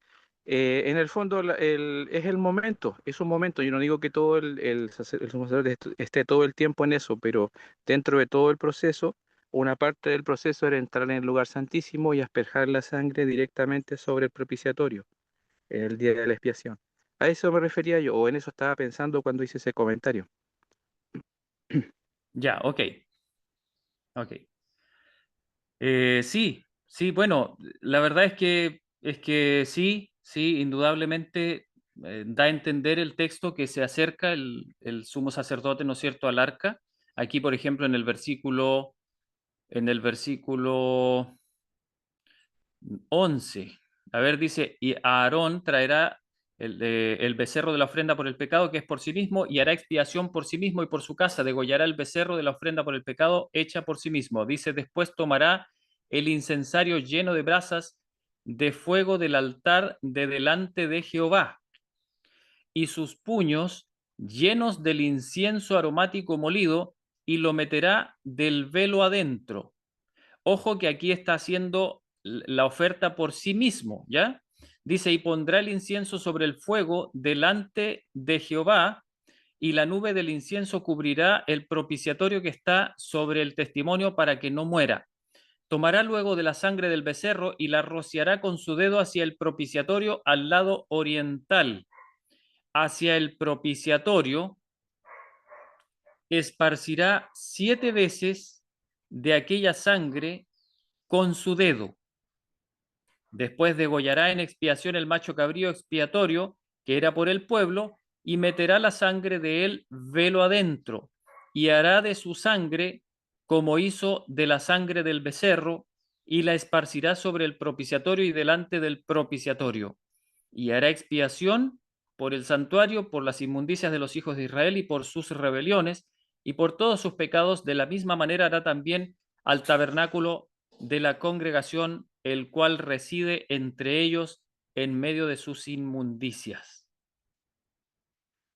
en el fondo es el momento, es un momento. Yo no digo que todo el sumo sacerdote esté todo el tiempo en eso, pero dentro de todo el proceso, una parte del proceso era entrar en el lugar santísimo y asperjar la sangre directamente sobre el propiciatorio, en el día de la expiación. A eso me refería yo, o en eso estaba pensando cuando hice ese comentario. Ya, ok. Ok. Sí, sí, bueno, la verdad es que sí, sí, indudablemente da a entender el texto que se acerca el sumo sacerdote, ¿no es cierto?, al arca. Aquí, por ejemplo, en el versículo 11. A ver, dice, y Aarón traerá el becerro de la ofrenda por el pecado, que es por sí mismo, y hará expiación por sí mismo y por su casa, degollará el becerro de la ofrenda por el pecado hecha por sí mismo. Dice, después tomará el incensario lleno de brasas de fuego del altar de delante de Jehová, y sus puños llenos del incienso aromático molido, y lo meterá del velo adentro. Ojo que aquí está haciendo la oferta por sí mismo, ¿ya? Dice, y pondrá el incienso sobre el fuego delante de Jehová, y la nube del incienso cubrirá el propiciatorio que está sobre el testimonio para que no muera. Tomará luego de la sangre del becerro y la rociará con su dedo hacia el propiciatorio al lado oriental. Hacia el propiciatorio esparcirá 7 veces de aquella sangre con su dedo. Después degollará en expiación el macho cabrío expiatorio, que era por el pueblo, y meterá la sangre de él velo adentro, y hará de su sangre como hizo de la sangre del becerro, y la esparcirá sobre el propiciatorio y delante del propiciatorio. Y hará expiación por el santuario, por las inmundicias de los hijos de Israel y por sus rebeliones, y por todos sus pecados. De la misma manera hará también al tabernáculo de la congregación, el cual reside entre ellos en medio de sus inmundicias.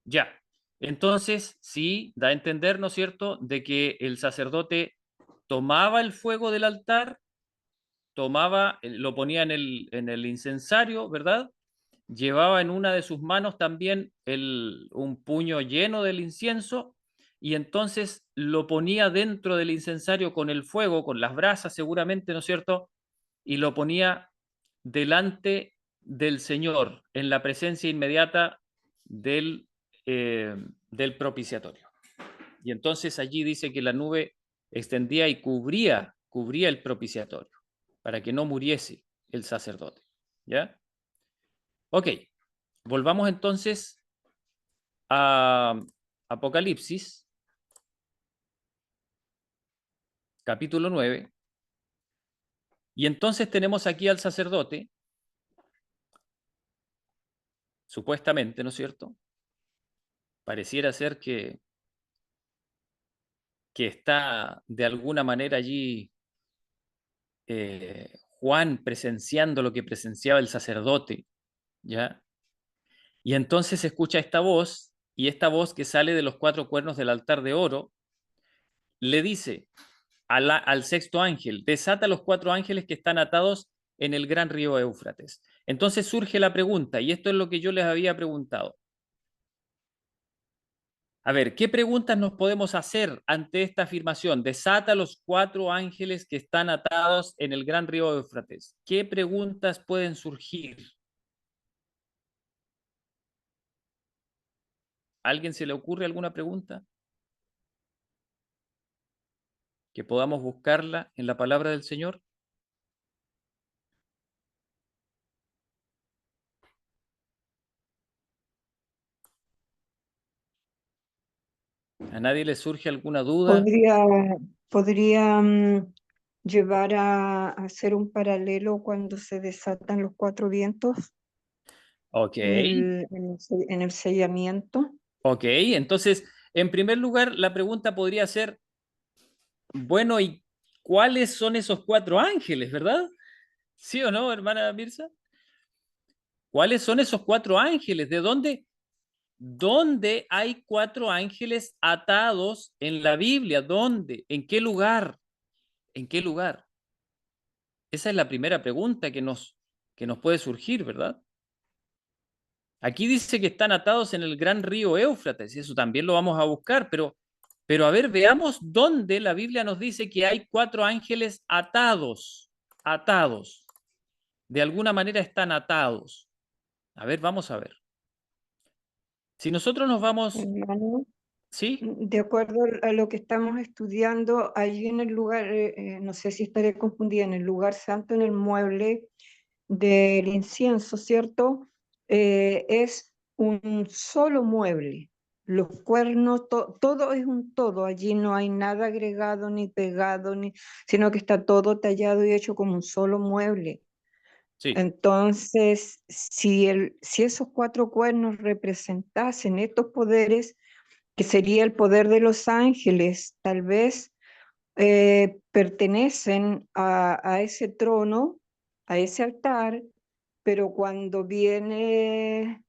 Ya, entonces sí, da a entender, ¿no es cierto?, de que el sacerdote tomaba el fuego del altar, lo ponía en el incensario, ¿verdad? Llevaba en una de sus manos también un puño lleno del incienso, y entonces lo ponía dentro del incensario con el fuego, con las brasas seguramente, ¿no es cierto? Y lo ponía delante del Señor, en la presencia inmediata del, del propiciatorio. Y entonces allí dice que la nube extendía y cubría el propiciatorio, para que no muriese el sacerdote. ¿Ya? Ok, volvamos entonces a Apocalipsis, capítulo 9. Y entonces tenemos aquí al sacerdote, supuestamente, ¿no es cierto? Pareciera ser que está de alguna manera allí Juan presenciando lo que presenciaba el sacerdote, ¿ya? Y entonces escucha esta voz, y esta voz que sale de los 4 cuernos del altar de oro, le dice al sexto ángel, desata los 4 ángeles que están atados en el gran río Éufrates. Entonces surge la pregunta, y esto es lo que yo les había preguntado. A ver, ¿qué preguntas nos podemos hacer ante esta afirmación? Desata los 4 ángeles que están atados en el gran río Éufrates. ¿Qué preguntas pueden surgir? ¿A alguien se le ocurre alguna pregunta? que podamos buscarla en la palabra del Señor? ¿A nadie le surge alguna duda? Podría llevar a hacer un paralelo cuando se desatan los cuatro vientos Ok, en el sellamiento. ok. Entonces, en primer lugar, la pregunta podría ser, bueno, ¿y cuáles son esos cuatro ángeles, verdad? ¿Sí o no, hermana Mirza? ¿Cuáles son esos cuatro ángeles? ¿De dónde hay cuatro ángeles atados en la Biblia? ¿Dónde? ¿En qué lugar? ¿En qué lugar? Esa es la primera pregunta que nos puede surgir, ¿verdad? Aquí dice que están atados en el gran río Éufrates, y eso también lo vamos a buscar, pero a ver, veamos dónde la Biblia nos dice que hay cuatro ángeles atados, atados. De alguna manera están atados. A ver, vamos a ver. Si nosotros nos vamos, Hermano, ¿sí? de acuerdo a lo que estamos estudiando, allí en el lugar, no sé si estaré confundida, en el lugar santo, en el mueble del incienso, ¿cierto? Es un solo mueble. Los cuernos, todo es un todo. Allí no hay nada agregado ni pegado, sino que está todo tallado y hecho como un solo mueble. Sí. Entonces, si esos cuatro cuernos representasen estos poderes, que sería el poder de los ángeles, tal vez pertenecen a ese trono, a ese altar, pero cuando viene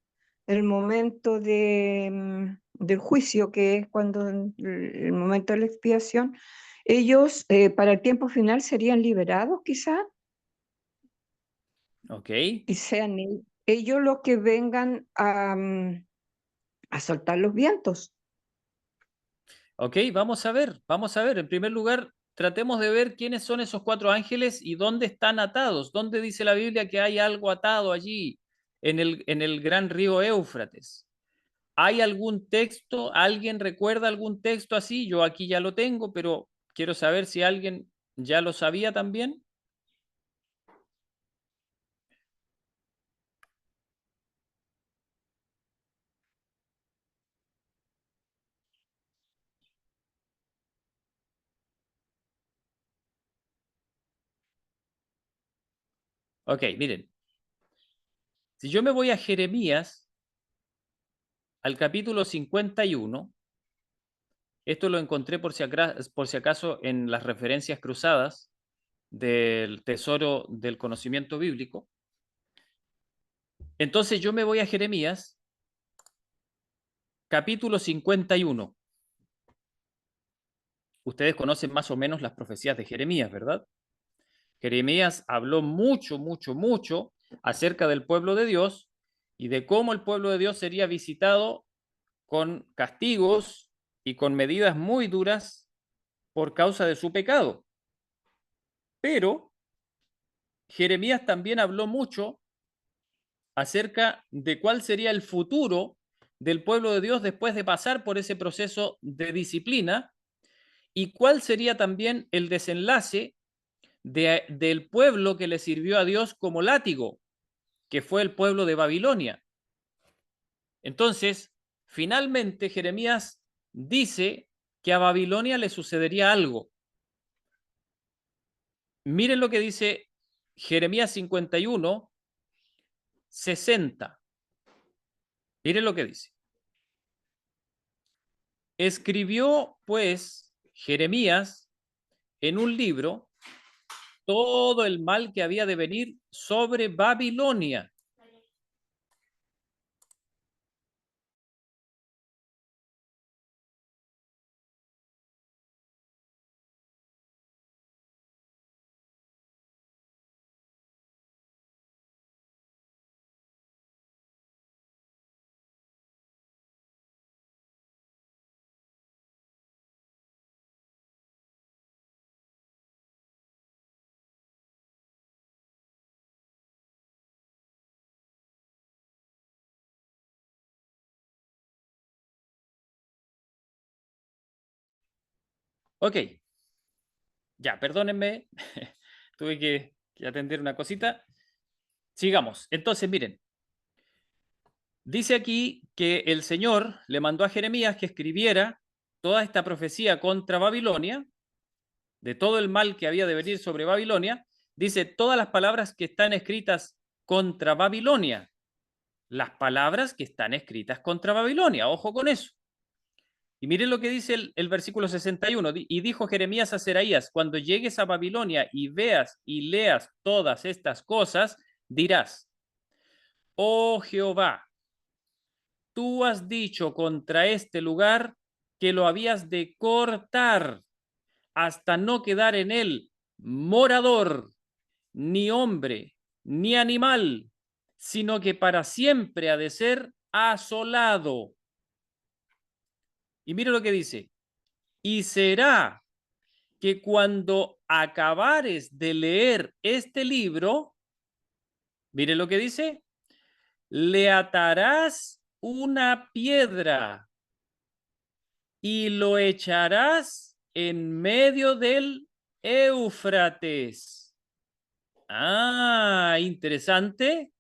el momento del juicio, que es cuando el momento de la expiación, ellos para el tiempo final serían liberados quizá Ok. y sean ellos los que vengan a soltar los vientos. Ok, vamos a ver, vamos a ver. En primer lugar, tratemos de ver quiénes son esos cuatro ángeles y dónde están atados. ¿Dónde dice la Biblia que hay algo atado allí en el gran río Éufrates? ¿Hay algún texto? ¿Alguien recuerda algún texto así? Yo aquí ya lo tengo, pero quiero saber si alguien ya lo sabía también. Ok, miren. Si yo me voy a Jeremías, al capítulo 51, esto lo encontré por si acaso en las referencias cruzadas del tesoro del conocimiento bíblico. Entonces yo me voy a Jeremías, capítulo 51. Ustedes conocen más o menos las profecías de Jeremías, ¿verdad? Jeremías habló mucho, mucho, mucho acerca del pueblo de Dios y de cómo el pueblo de Dios sería visitado con castigos y con medidas muy duras por causa de su pecado. Pero Jeremías también habló mucho acerca de cuál sería el futuro del pueblo de Dios después de pasar por ese proceso de disciplina y cuál sería también el desenlace del pueblo que le sirvió a Dios como látigo, que fue el pueblo de Babilonia. Entonces, finalmente Jeremías dice que a Babilonia le sucedería algo. Miren lo que dice Jeremías 51, 60. Miren lo que dice. Escribió, pues, Jeremías en un libro todo el mal que había de venir sobre Babilonia. Ok, Ya, perdónenme, tuve que atender una cosita. Sigamos. Entonces, miren, dice aquí que el Señor le mandó a Jeremías que escribiera toda esta profecía contra Babilonia, de todo el mal que había de venir sobre Babilonia. Dice todas las palabras que están escritas contra Babilonia. Las palabras que están escritas contra Babilonia. Ojo con eso. Y miren lo que dice el versículo 61. Y dijo Jeremías a Seraías, cuando llegues a Babilonia y veas y leas todas estas cosas, dirás, oh Jehová, tú has dicho contra este lugar que lo habías de cortar hasta no quedar en él morador, ni hombre, ni animal, sino que para siempre ha de ser asolado. Y mire lo que dice, y será que cuando acabares de leer este libro, mire lo que dice, le atarás una piedra y lo echarás en medio del Éufrates. Ah, interesante.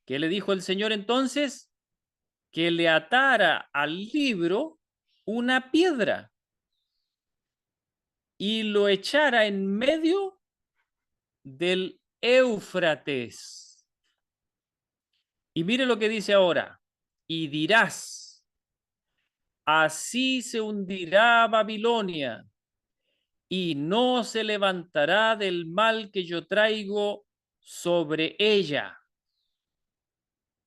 ¿Qué le dijo el Señor entonces? Que le atara al libro una piedra y lo echara en medio del Éufrates. Y mire lo que dice ahora. Y dirás, así se hundirá Babilonia y no se levantará del mal que yo traigo sobre ella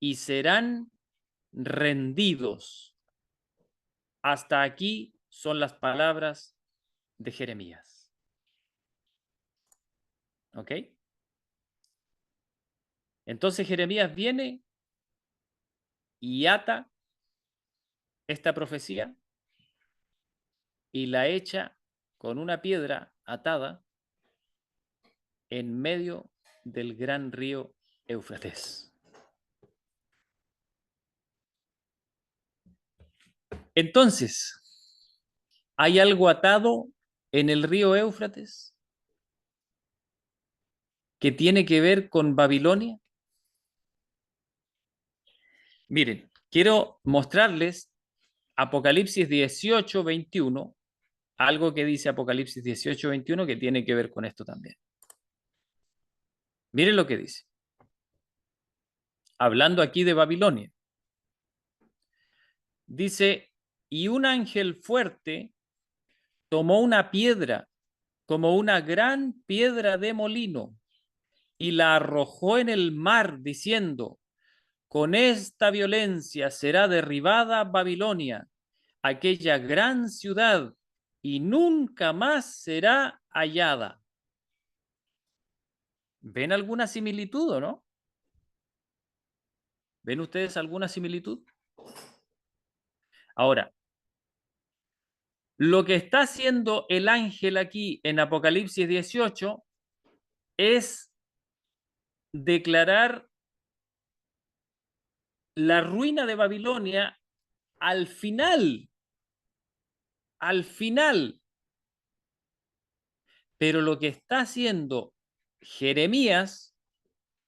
y serán rendidos. Hasta aquí son las palabras de Jeremías. ¿Ok? Entonces Jeremías viene y ata esta profecía y la echa con una piedra atada en medio del gran río Éufrates. Entonces, ¿hay algo atado en el río Éufrates que tiene que ver con Babilonia? Miren, quiero mostrarles Apocalipsis 18, 21, algo que dice Apocalipsis 18, 21 que tiene que ver con esto también. Miren lo que dice. Hablando aquí de Babilonia. Dice, y un ángel fuerte tomó una piedra, como una gran piedra de molino, y la arrojó en el mar, diciendo, con esta violencia será derribada Babilonia, aquella gran ciudad, y nunca más será hallada. ¿Ven alguna similitud o no? ¿Ven ustedes alguna similitud? Ahora, lo que está haciendo el ángel aquí en Apocalipsis 18 es declarar la ruina de Babilonia al final. Al final. Pero lo que está haciendo Jeremías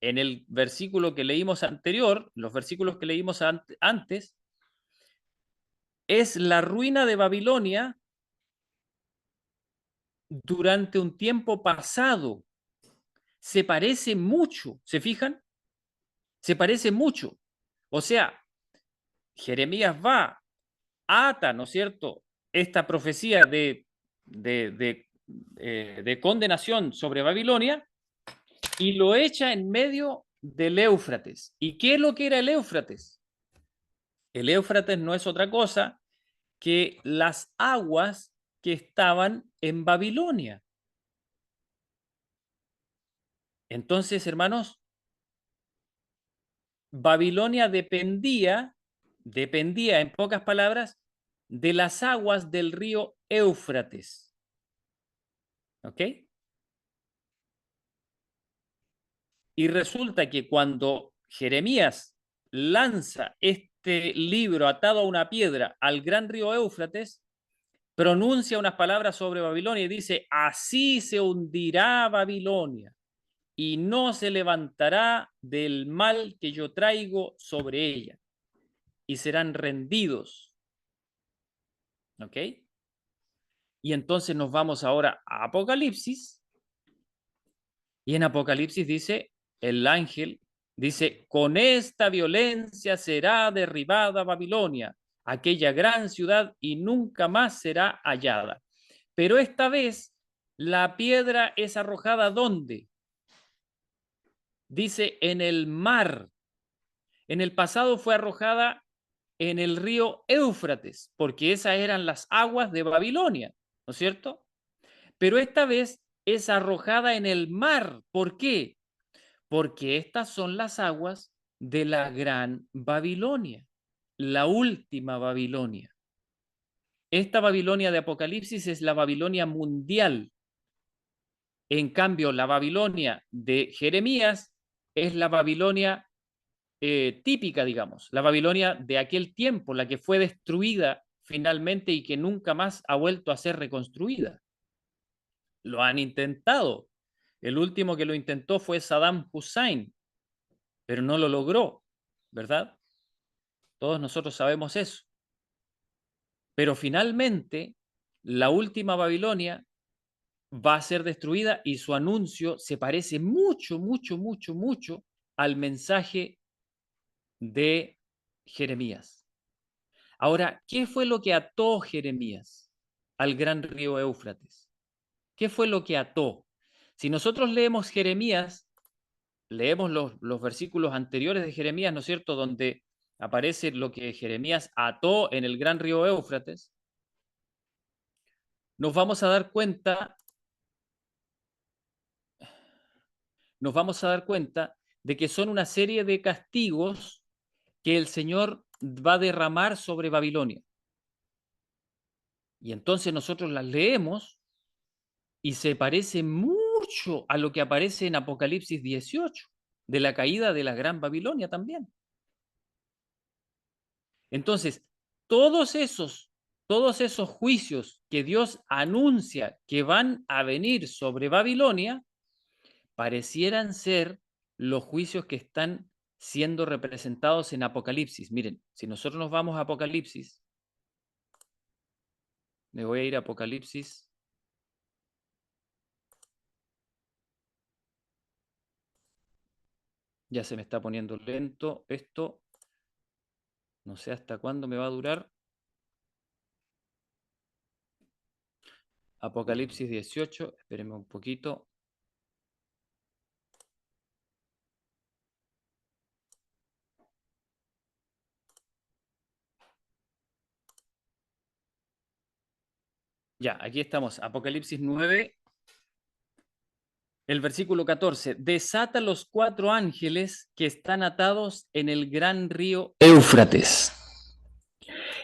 en el versículo que leímos anterior, los versículos que leímos antes, es la ruina de Babilonia durante un tiempo pasado. Se parece mucho, ¿se fijan? Se parece mucho. O sea, Jeremías va, ata, ¿no es cierto?, esta profecía de condenación sobre Babilonia y lo echa en medio del Éufrates. ¿Y qué es lo que era el Éufrates? El Éufrates no es otra cosa que las aguas que estaban en Babilonia. Entonces, hermanos, Babilonia dependía, en pocas palabras, de las aguas del río Éufrates. ¿Ok? Y resulta que cuando Jeremías lanza este libro atado a una piedra al gran río Éufrates, pronuncia unas palabras sobre Babilonia y dice, así se hundirá Babilonia y no se levantará del mal que yo traigo sobre ella y serán rendidos. ¿Ok? Y entonces nos vamos ahora a Apocalipsis. Y en Apocalipsis dice, el ángel dice, con esta violencia será derribada Babilonia, aquella gran ciudad, y nunca más será hallada. Pero esta vez la piedra es arrojada ¿dónde? Dice en el mar. En el pasado fue arrojada en el río Éufrates, porque esas eran las aguas de Babilonia, ¿no es cierto? Pero esta vez es arrojada en el mar. ¿Por qué? Porque estas son las aguas de la gran Babilonia, la última Babilonia. Esta Babilonia de Apocalipsis es la Babilonia mundial. En cambio, la Babilonia de Jeremías es la Babilonia típica, digamos, la Babilonia de aquel tiempo, la que fue destruida finalmente y que nunca más ha vuelto a ser reconstruida. Lo han intentado. El último que lo intentó fue Saddam Hussein, pero no lo logró, ¿verdad? Todos nosotros sabemos eso. Pero finalmente, la última Babilonia va a ser destruida y su anuncio se parece mucho, mucho, mucho, mucho al mensaje de Jeremías. Ahora, ¿qué fue lo que ató Jeremías al gran río Éufrates? ¿Qué fue lo que ató? Si nosotros leemos Jeremías, leemos los versículos anteriores de Jeremías, ¿no es cierto?, donde aparece lo que Jeremías ató en el gran río Éufrates, nos vamos a dar cuenta de que son una serie de castigos que el Señor va a derramar sobre Babilonia. Y entonces nosotros las leemos y se parece mucho a lo que aparece en Apocalipsis 18, de la caída de la gran Babilonia también. Entonces, todos esos juicios que Dios anuncia que van a venir sobre Babilonia, parecieran ser los juicios que están siendo representados en Apocalipsis. Miren, si nosotros nos vamos a Apocalipsis, me voy a ir a Apocalipsis. Ya se me está poniendo lento esto. No sé hasta cuándo me va a durar. Apocalipsis 18, espérenme un poquito. Ya, aquí estamos, Apocalipsis 9, el versículo 14. Desata los 4 ángeles que están atados en el gran río Éufrates.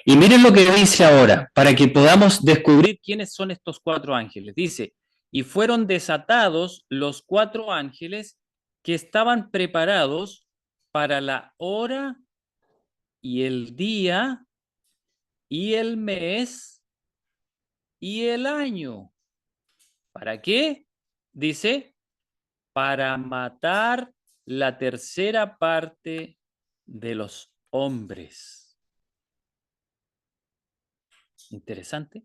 Y miren lo que dice ahora, para que podamos descubrir quiénes son estos 4 ángeles. Dice, y fueron desatados los 4 ángeles que estaban preparados para la hora y el día y el mes y el año. ¿Para qué? Dice, para matar la tercera parte de los hombres. Interesante.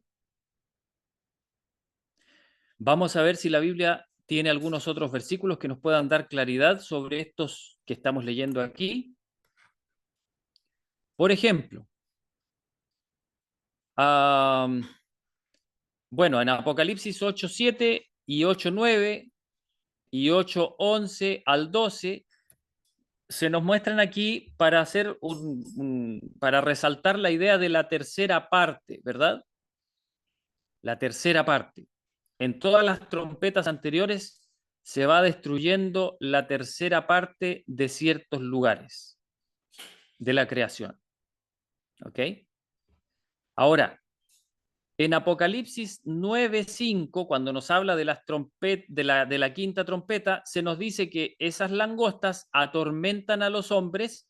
Vamos a ver si la Biblia tiene algunos otros versículos que nos puedan dar claridad sobre estos que estamos leyendo aquí. Por ejemplo, bueno, en Apocalipsis 8:7 y 8:9 y 8:11 al 12 se nos muestran aquí para hacer para resaltar la idea de la tercera parte, ¿verdad? La tercera parte. En todas las trompetas anteriores se va destruyendo la tercera parte de ciertos lugares de la creación. ¿Ok? Ahora, en Apocalipsis 9:5, cuando nos habla de las de la quinta trompeta, se nos dice que esas langostas atormentan a los hombres,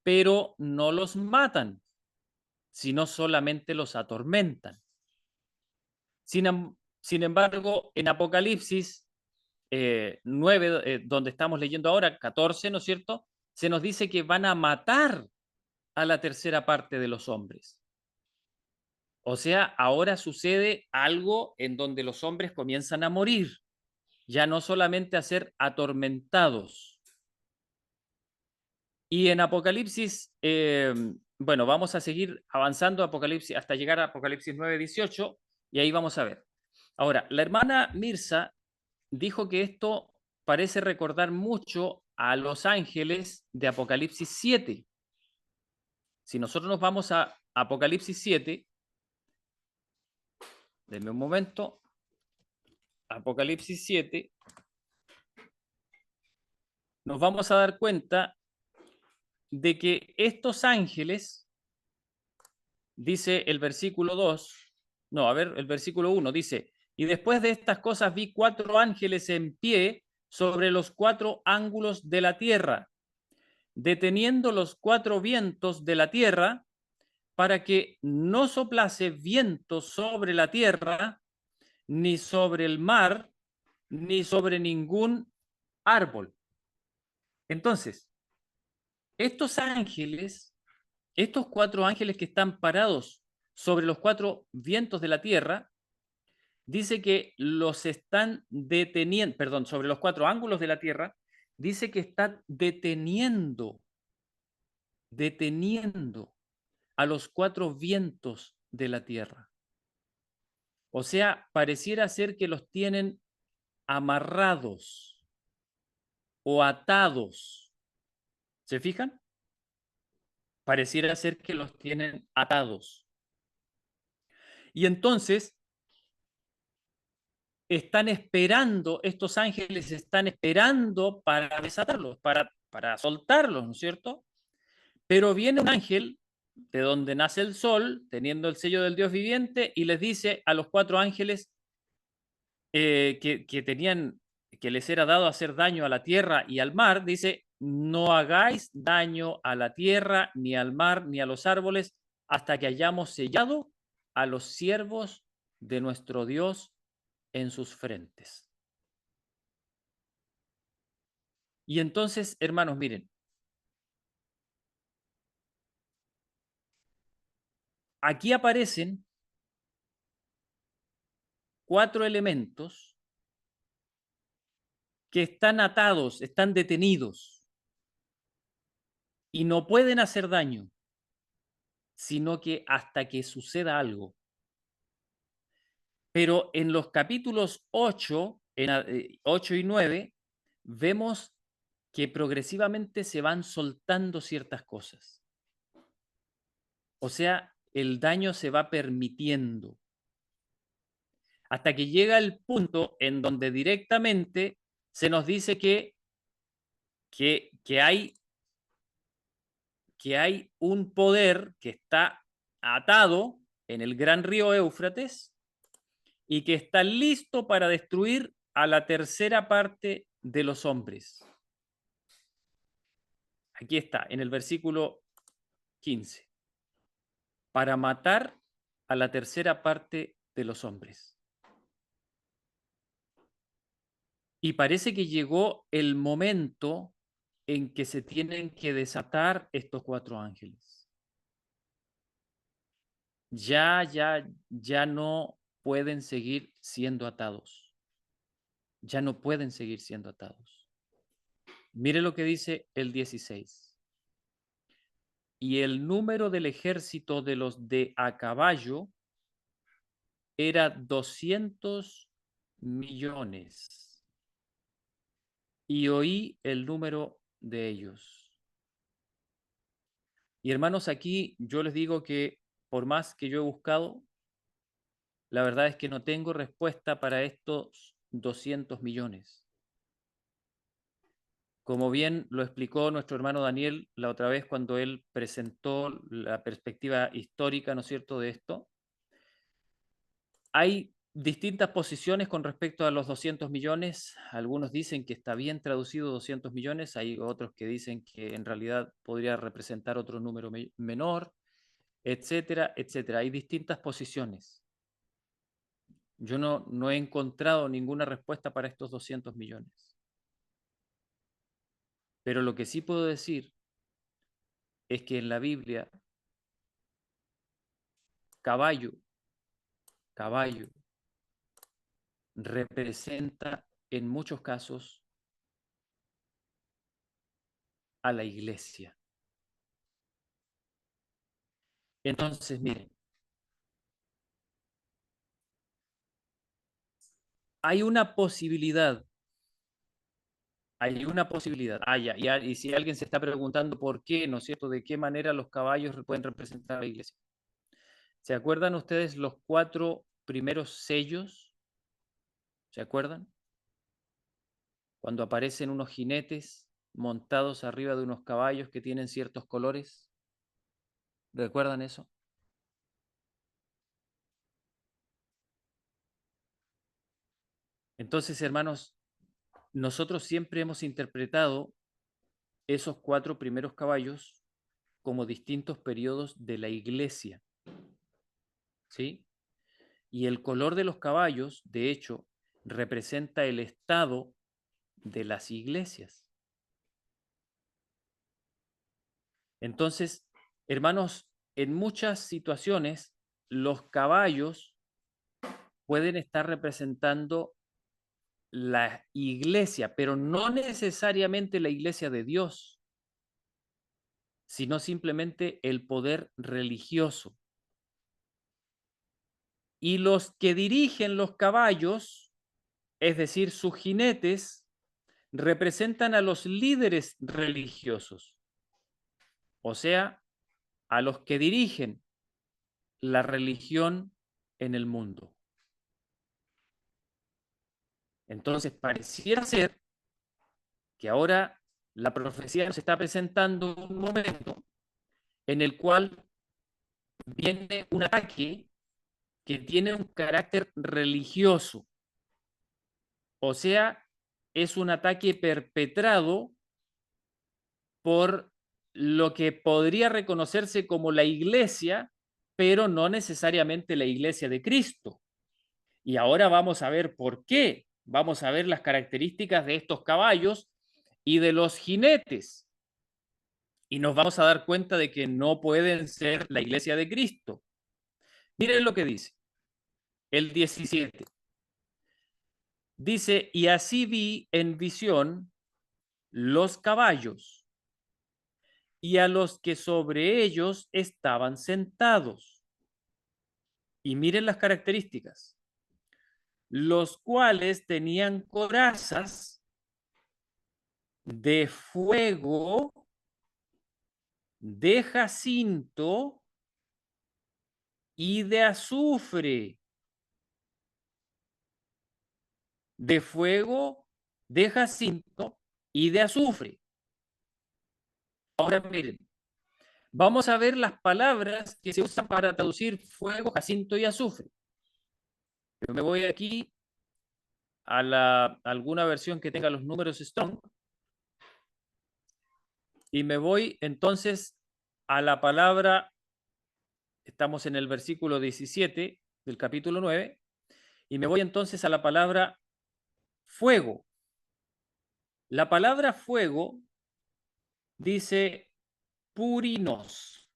pero no los matan, sino solamente los atormentan. Sin embargo, en Apocalipsis 9, donde estamos leyendo ahora, 14, ¿no es cierto? Se nos dice que van a matar a la tercera parte de los hombres. O sea, ahora sucede algo en donde los hombres comienzan a morir, ya no solamente a ser atormentados. Y en Apocalipsis, bueno, vamos a seguir avanzando Apocalipsis hasta llegar a Apocalipsis 9:18 y ahí vamos a ver. Ahora, la hermana Mirza dijo que esto parece recordar mucho a los ángeles de Apocalipsis 7. Si nosotros nos vamos a Apocalipsis 7, denme un momento, Apocalipsis 7, nos vamos a dar cuenta de que estos ángeles, dice el versículo 2, no, a ver, el versículo 1 dice, y después de estas cosas vi 4 ángeles en pie sobre los 4 ángulos de la tierra, deteniendo los 4 vientos de la tierra para que no soplase viento sobre la tierra, ni sobre el mar, ni sobre ningún árbol. Entonces, estos ángeles, estos 4 ángeles que están parados sobre los 4 vientos de la tierra, dice que los están deteniendo, perdón, sobre los 4 ángulos de la tierra, dice que están deteniendo a los 4 vientos de la tierra. O sea, pareciera ser que los tienen amarrados o atados. ¿Se fijan? Pareciera ser que los tienen atados. Y entonces están esperando, estos ángeles están esperando para desatarlos, para soltarlos, ¿no es cierto? Pero viene un ángel de donde nace el sol, teniendo el sello del Dios viviente, y les dice a los 4 ángeles que les era dado hacer daño a la tierra y al mar, dice, no hagáis daño a la tierra, ni al mar, ni a los árboles, hasta que hayamos sellado a los siervos de nuestro Dios en sus frentes. Y entonces, hermanos, miren, aquí aparecen 4 elementos que están atados, están detenidos y no pueden hacer daño, sino que hasta que suceda algo. Pero en los capítulos 8 y 9, vemos que progresivamente se van soltando ciertas cosas. O sea, el daño se va permitiendo. Hasta que llega el punto en donde directamente se nos dice que hay un poder que está atado en el gran río Éufrates y que está listo para destruir a la tercera parte de los hombres. Aquí está, en el versículo 15. Para matar a la tercera parte de los hombres. Y parece que llegó el momento en que se tienen que desatar estos 4 ángeles. Ya no pueden seguir siendo atados. Ya no pueden seguir siendo atados. Mire lo que dice el 16. Y el número del ejército de los de a caballo era 200 millones. Y oí el número de ellos. Y hermanos, aquí yo les digo que por más que yo he buscado, la verdad es que no tengo respuesta para estos 200 millones. Como bien lo explicó nuestro hermano Daniel la otra vez cuando él presentó la perspectiva histórica, ¿no es cierto?, de esto. Hay distintas posiciones con respecto a los 200 millones. Algunos dicen que está bien traducido 200 millones, hay otros que dicen que en realidad podría representar otro número menor, etcétera, etcétera. Hay distintas posiciones. Yo no he encontrado ninguna respuesta para estos 200 millones. Pero lo que sí puedo decir es que en la Biblia, caballo representa en muchos casos a la iglesia. Entonces, miren, hay una posibilidad. Y si alguien se está preguntando por qué, ¿no es cierto?, de qué manera los caballos pueden representar a la iglesia. ¿Se acuerdan ustedes los 4 primeros sellos? ¿Se acuerdan? Cuando aparecen unos jinetes montados arriba de unos caballos que tienen ciertos colores. ¿Recuerdan eso? Entonces, hermanos, nosotros siempre hemos interpretado esos 4 primeros caballos como distintos periodos de la iglesia. ¿Sí? Y el color de los caballos, de hecho, representa el estado de las iglesias. Entonces, hermanos, en muchas situaciones, los caballos pueden estar representando la iglesia, pero no necesariamente la iglesia de Dios, sino simplemente el poder religioso. Y los que dirigen los caballos, es decir, sus jinetes, representan a los líderes religiosos, o sea, a los que dirigen la religión en el mundo. Entonces, pareciera ser que ahora la profecía nos está presentando un momento en el cual viene un ataque que tiene un carácter religioso. O sea, es un ataque perpetrado por lo que podría reconocerse como la iglesia, pero no necesariamente la iglesia de Cristo. Y ahora vamos a ver por qué. Vamos a ver las características de estos caballos y de los jinetes. Y nos vamos a dar cuenta de que no pueden ser la iglesia de Cristo. Miren lo que dice. El 17. Dice, y así vi en visión los caballos y a los que sobre ellos estaban sentados. Y miren las características, los cuales tenían corazas de fuego, de jacinto y de azufre. De fuego, de jacinto y de azufre. Ahora miren, vamos a ver las palabras que se usan para traducir fuego, jacinto y azufre. Yo me voy aquí a alguna versión que tenga los números Strong y me voy entonces a la palabra, estamos en el versículo 17 del capítulo 9, y me voy entonces a la palabra fuego. La palabra fuego dice purinos,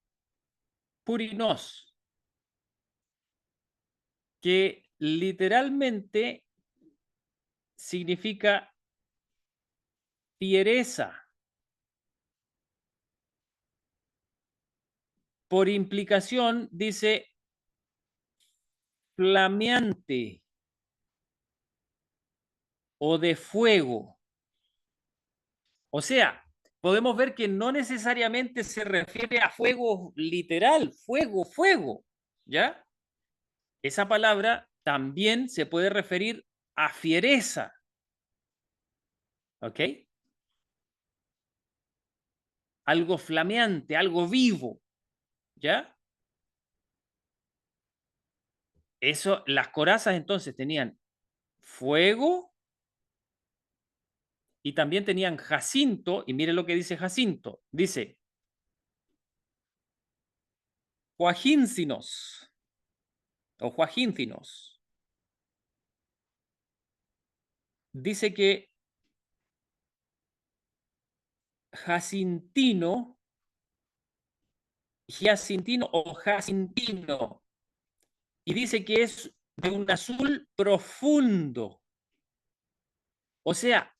que literalmente significa fiereza. Por implicación dice flameante o de fuego. O sea, podemos ver que no necesariamente se refiere a fuego literal, fuego, ¿ya? Esa palabra también se puede referir a fiereza, ¿ok? Algo flameante, algo vivo, ¿ya? Eso, las corazas entonces tenían fuego y también tenían jacinto, y miren lo que dice jacinto, dice Joagincinos o Joagincinos. dice que jacintino o jacintino, y dice que es de un azul profundo. O sea,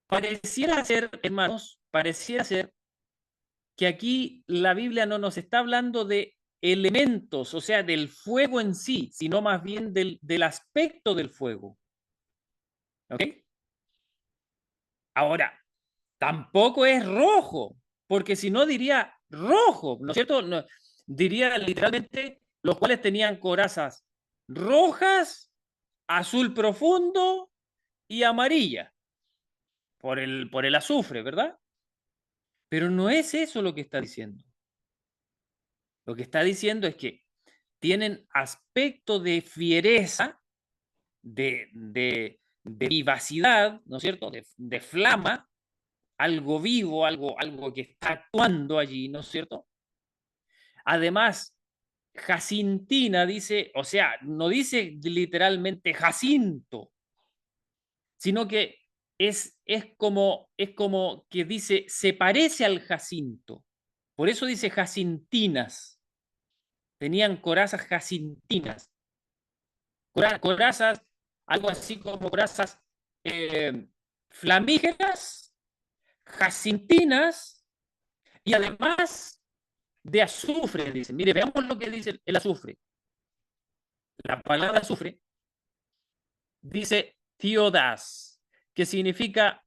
pareciera ser, hermanos, pareciera ser que aquí la Biblia no nos está hablando de elementos, o sea, del fuego en sí, sino más bien del aspecto del fuego. ¿Ok? Ahora, tampoco es rojo, porque si no diría rojo, ¿no es cierto? No, diría literalmente los cuales tenían corazas rojas, azul profundo y amarilla, por el azufre, ¿verdad? Pero no es eso lo que está diciendo. Lo que está diciendo es que tienen aspecto de fiereza, de vivacidad, ¿no es cierto? De flama, algo vivo, algo que está actuando allí, ¿no es cierto? Además, jacintina dice, o sea, no dice literalmente Jacinto, sino que es como que dice, se parece al jacinto. Por eso dice jacintinas. Tenían corazas jacintinas. Corazas, algo así como corazas flamígeras, jacintinas y además de azufre, dice. Mire, veamos lo que dice el azufre. La palabra azufre dice thiodas, que significa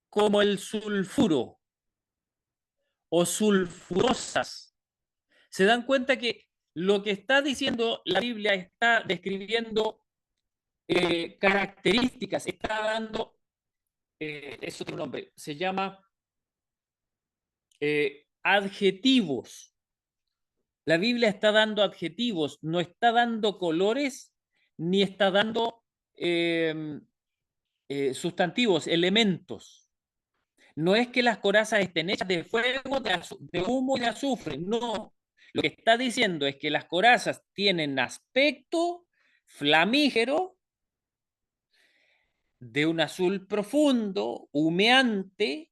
como el sulfuro o sulfurosas. Se dan cuenta que lo que está diciendo la Biblia está describiendo características, está dando, es otro nombre, se llama adjetivos. La Biblia está dando adjetivos, no está dando colores, ni está dando sustantivos, elementos. No es que las corazas estén hechas de fuego, de humo y de azufre, no. Lo que está diciendo es que las corazas tienen aspecto flamígero, de un azul profundo, humeante,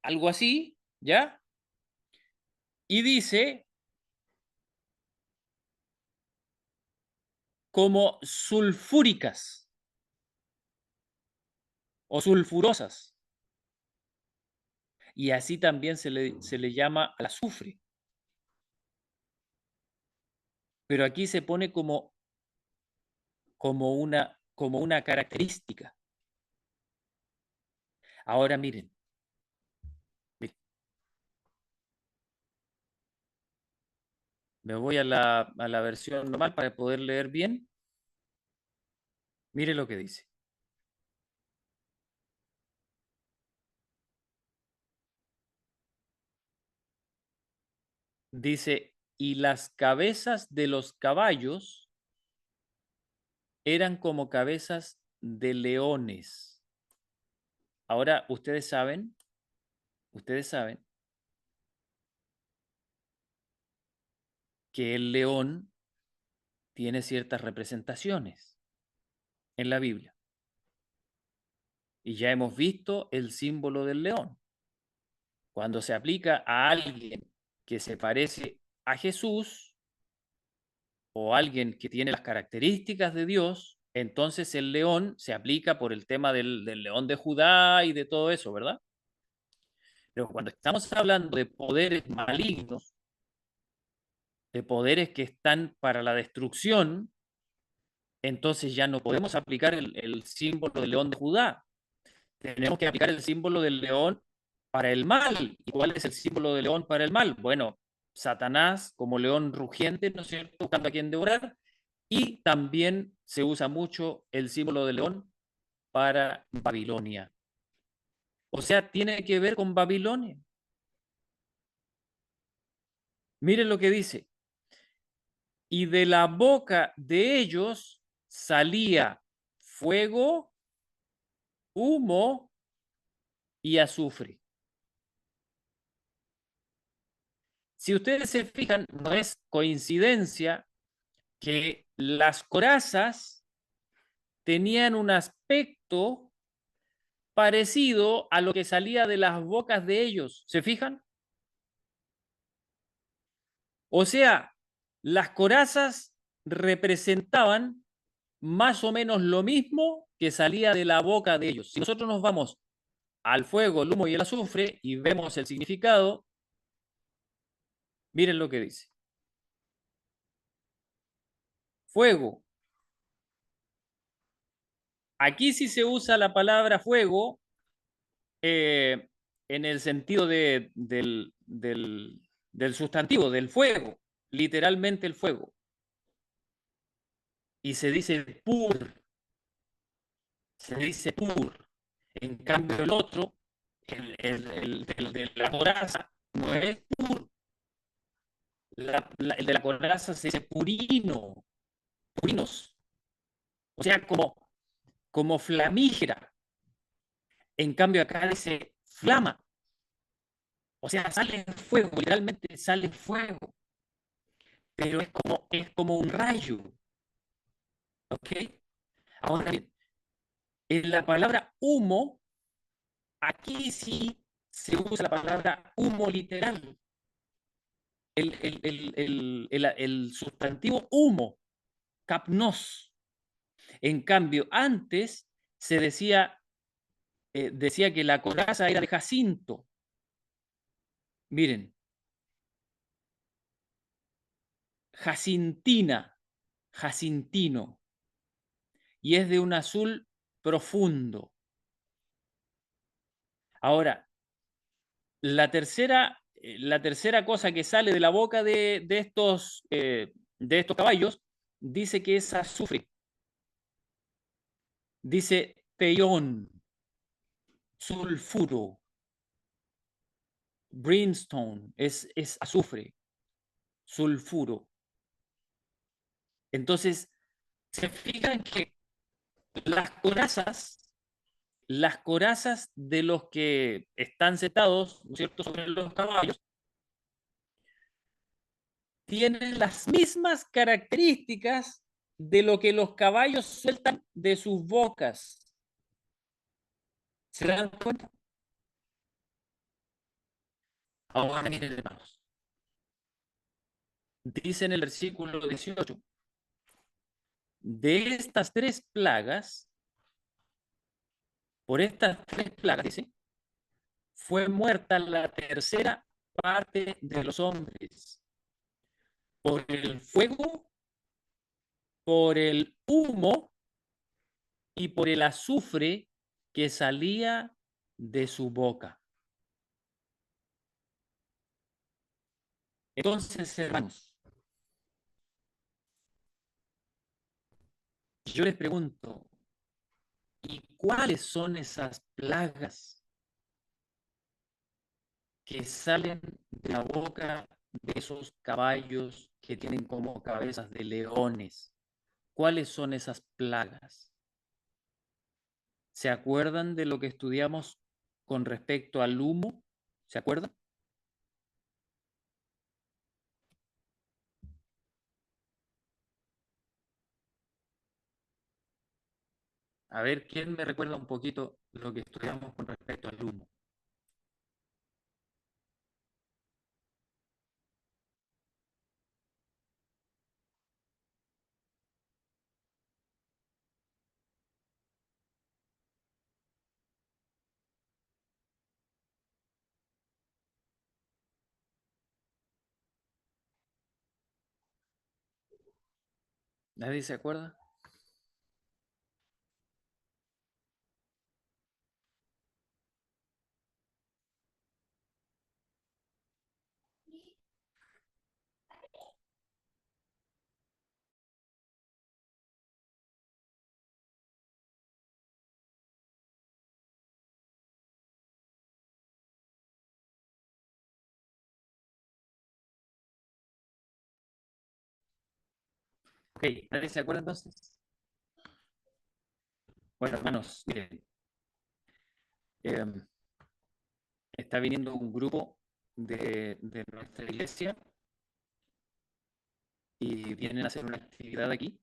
algo así, ¿ya? Y dice como sulfúricas o sulfurosas. Y así también se le llama al azufre. Pero aquí se pone como una característica. Ahora miren, me voy a la versión normal para poder leer bien. Mire lo que dice. Dice, y las cabezas de los caballos eran como cabezas de leones. Ahora, ustedes saben que el león tiene ciertas representaciones en la Biblia. Y ya hemos visto el símbolo del león. Cuando se aplica a alguien que se parece a Jesús o alguien que tiene las características de Dios, entonces el león se aplica por el tema del león de Judá y de todo eso, ¿verdad? Pero cuando estamos hablando de poderes malignos, de poderes que están para la destrucción, entonces ya no podemos aplicar el símbolo del león de Judá. Tenemos que aplicar el símbolo del león para el mal. ¿Y cuál es el símbolo del león para el mal? Bueno, Satanás como león rugiente, ¿no es cierto?, buscando a quien devorar. Y también se usa mucho el símbolo del león para Babilonia. O sea, tiene que ver con Babilonia. Miren lo que dice. Y de la boca de ellos salía fuego, humo y azufre. Si ustedes se fijan, no es coincidencia que las corazas tenían un aspecto parecido a lo que salía de las bocas de ellos. ¿Se fijan? O sea, las corazas representaban más o menos lo mismo que salía de la boca de ellos. Si nosotros nos vamos al fuego, el humo y el azufre y vemos el significado, miren lo que dice. Fuego. Aquí sí se usa la palabra fuego en el sentido del sustantivo, del fuego, literalmente el fuego. Y se dice pur, se dice pur. En cambio el otro, el de la coraza, no es pur. El de la coraza se dice purino, purinos. O sea, como flamígera. En cambio acá dice flama. O sea, sale fuego, literalmente sale fuego. Pero es como un rayo. ¿Ok? Ahora bien, en la palabra humo, aquí sí se usa la palabra humo literal. El sustantivo humo, capnos. En cambio, antes se decía que la coraza era de jacinto. Miren, jacintina, jacintino, y es de un azul profundo. Ahora, la tercera cosa que sale de la boca de estos caballos dice que es azufre. Dice peyón, sulfuro, brimstone, es azufre, sulfuro. Entonces, se fijan que las corazas de los que están sentados, ¿no es cierto?, sobre los caballos, tienen las mismas características de lo que los caballos sueltan de sus bocas. ¿Se dan cuenta? Ahora miren, hermanos. Dice en el versículo 18, de estas tres plagas, por estas tres plagas, dice, fue muerta la tercera parte de los hombres, por el fuego, por el humo y por el azufre que salía de su boca. Entonces, hermanos, yo les pregunto, ¿y cuáles son esas plagas que salen de la boca de esos caballos que tienen como cabezas de leones? ¿Cuáles son esas plagas? ¿Se acuerdan de lo que estudiamos con respecto al humo? ¿Se acuerdan? A ver, ¿quién me recuerda un poquito lo que estudiamos con respecto al humo? ¿Nadie se acuerda? Ok, ¿nadie se acuerda entonces? Bueno, hermanos, miren, está viniendo un grupo de nuestra iglesia y vienen a hacer una actividad aquí.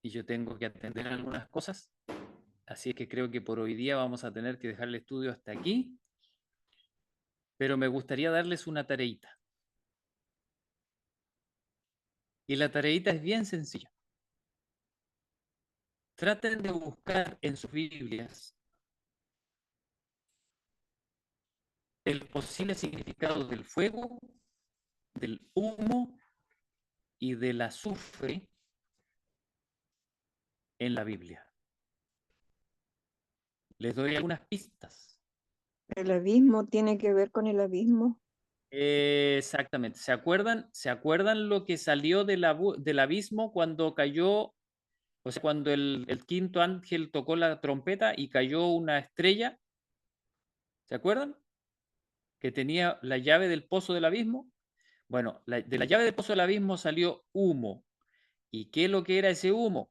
y yo tengo que atender algunas cosas. Así es que creo que por hoy día vamos a tener que dejar el estudio hasta aquí, pero me gustaría darles una tareita. Y la tareita es bien sencilla. Traten de buscar en sus Biblias el posible significado del fuego, del humo y del azufre en la Biblia. Les doy algunas pistas. El abismo tiene que ver con el abismo. Exactamente. ¿Se acuerdan lo que salió del abismo cuando cayó, o sea, cuando el quinto ángel tocó la trompeta y cayó una estrella? ¿Se acuerdan? Que tenía la llave del pozo del abismo. Bueno, de la llave del pozo del abismo salió humo. ¿Y qué es lo que era ese humo?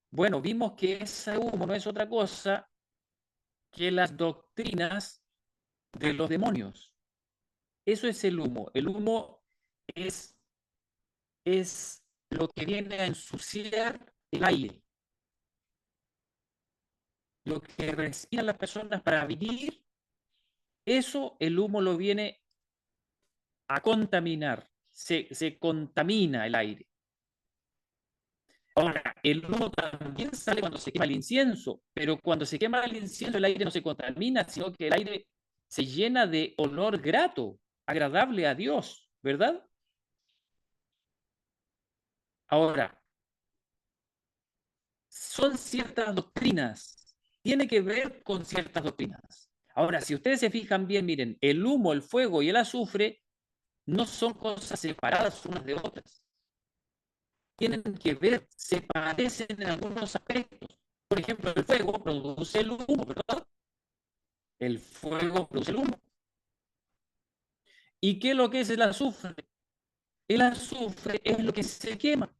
Bueno, vimos que ese humo no es otra cosa que las doctrinas de los demonios. Eso es el humo. El humo es, es lo que viene a ensuciar el aire, lo que respiran las personas para vivir. Eso el humo lo viene a contaminar. Se contamina el aire. Ahora, el humo también sale cuando se quema el incienso, pero cuando se quema el incienso el aire no se contamina, sino que el aire se llena de olor grato, agradable a Dios, ¿verdad? Ahora, son ciertas doctrinas, tiene que ver con ciertas doctrinas. Ahora, si ustedes se fijan bien, miren, el humo, el fuego y el azufre no son cosas separadas unas de otras. Tienen que ver, se parecen en algunos aspectos. Por ejemplo, el fuego produce el humo, ¿verdad? El fuego produce el humo. ¿Y qué es lo que es el azufre? El azufre es lo que se quema.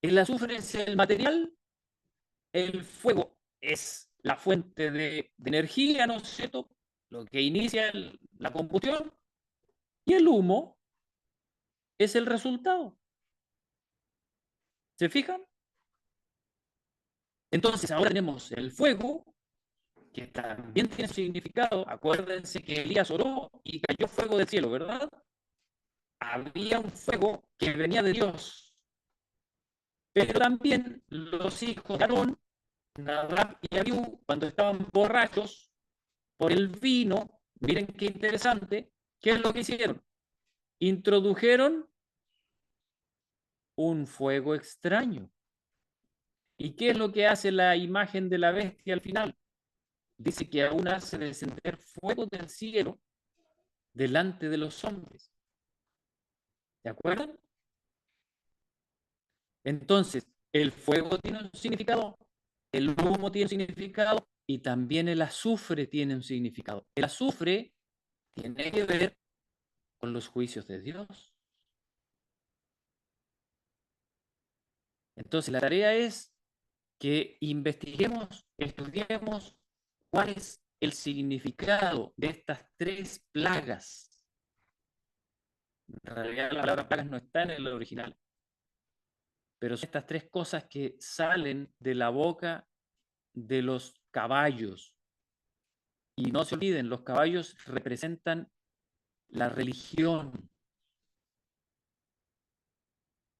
El azufre es el material, el fuego es la fuente de energía, ¿no es cierto? Lo que inicia la combustión, y el humo es el resultado. ¿Se fijan? Entonces ahora tenemos el fuego, que también tiene significado. Acuérdense que Elías oró y cayó fuego del cielo, ¿verdad? Había un fuego que venía de Dios, pero también los hijos de Aarón, Nadab y Abiú, cuando estaban borrachos por el vino, miren qué interesante, ¿qué es lo que hicieron? Introdujeron un fuego extraño. ¿Y qué es lo que hace la imagen de la bestia al final? Dice que aún hace descender fuego del cielo delante de los hombres. ¿De acuerdo? Entonces, el fuego tiene un significado, el humo tiene un significado y también el azufre tiene un significado. El azufre tiene que ver con los juicios de Dios. Entonces, la tarea es que investiguemos, estudiemos cuál es el significado de estas tres plagas. En realidad, la palabra plagas no está en el original, pero son estas tres cosas que salen de la boca de los caballos. Y no se olviden, los caballos representan la religión,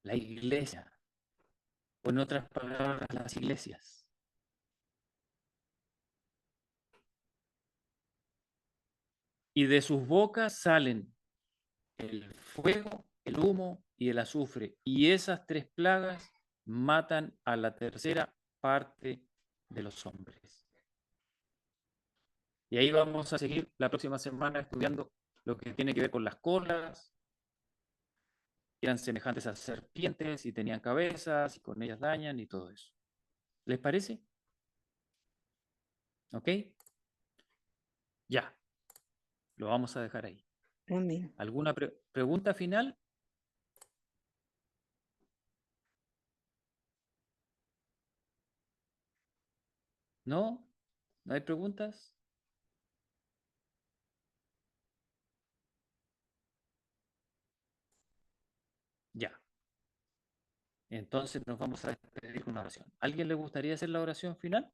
la iglesia, o en otras palabras, las iglesias. Y de sus bocas salen el fuego, el humo y el azufre. Y esas tres plagas matan a la tercera parte de los hombres. Y ahí vamos a seguir la próxima semana estudiando lo que tiene que ver con las colas, que eran semejantes a serpientes y tenían cabezas y con ellas dañan y todo eso. ¿Les parece? ¿Ok? Ya, lo vamos a dejar ahí. Amén. ¿Alguna pregunta final? ¿No? ¿No hay preguntas? Ya. Entonces nos vamos a despedir con una oración. ¿A alguien le gustaría hacer la oración final?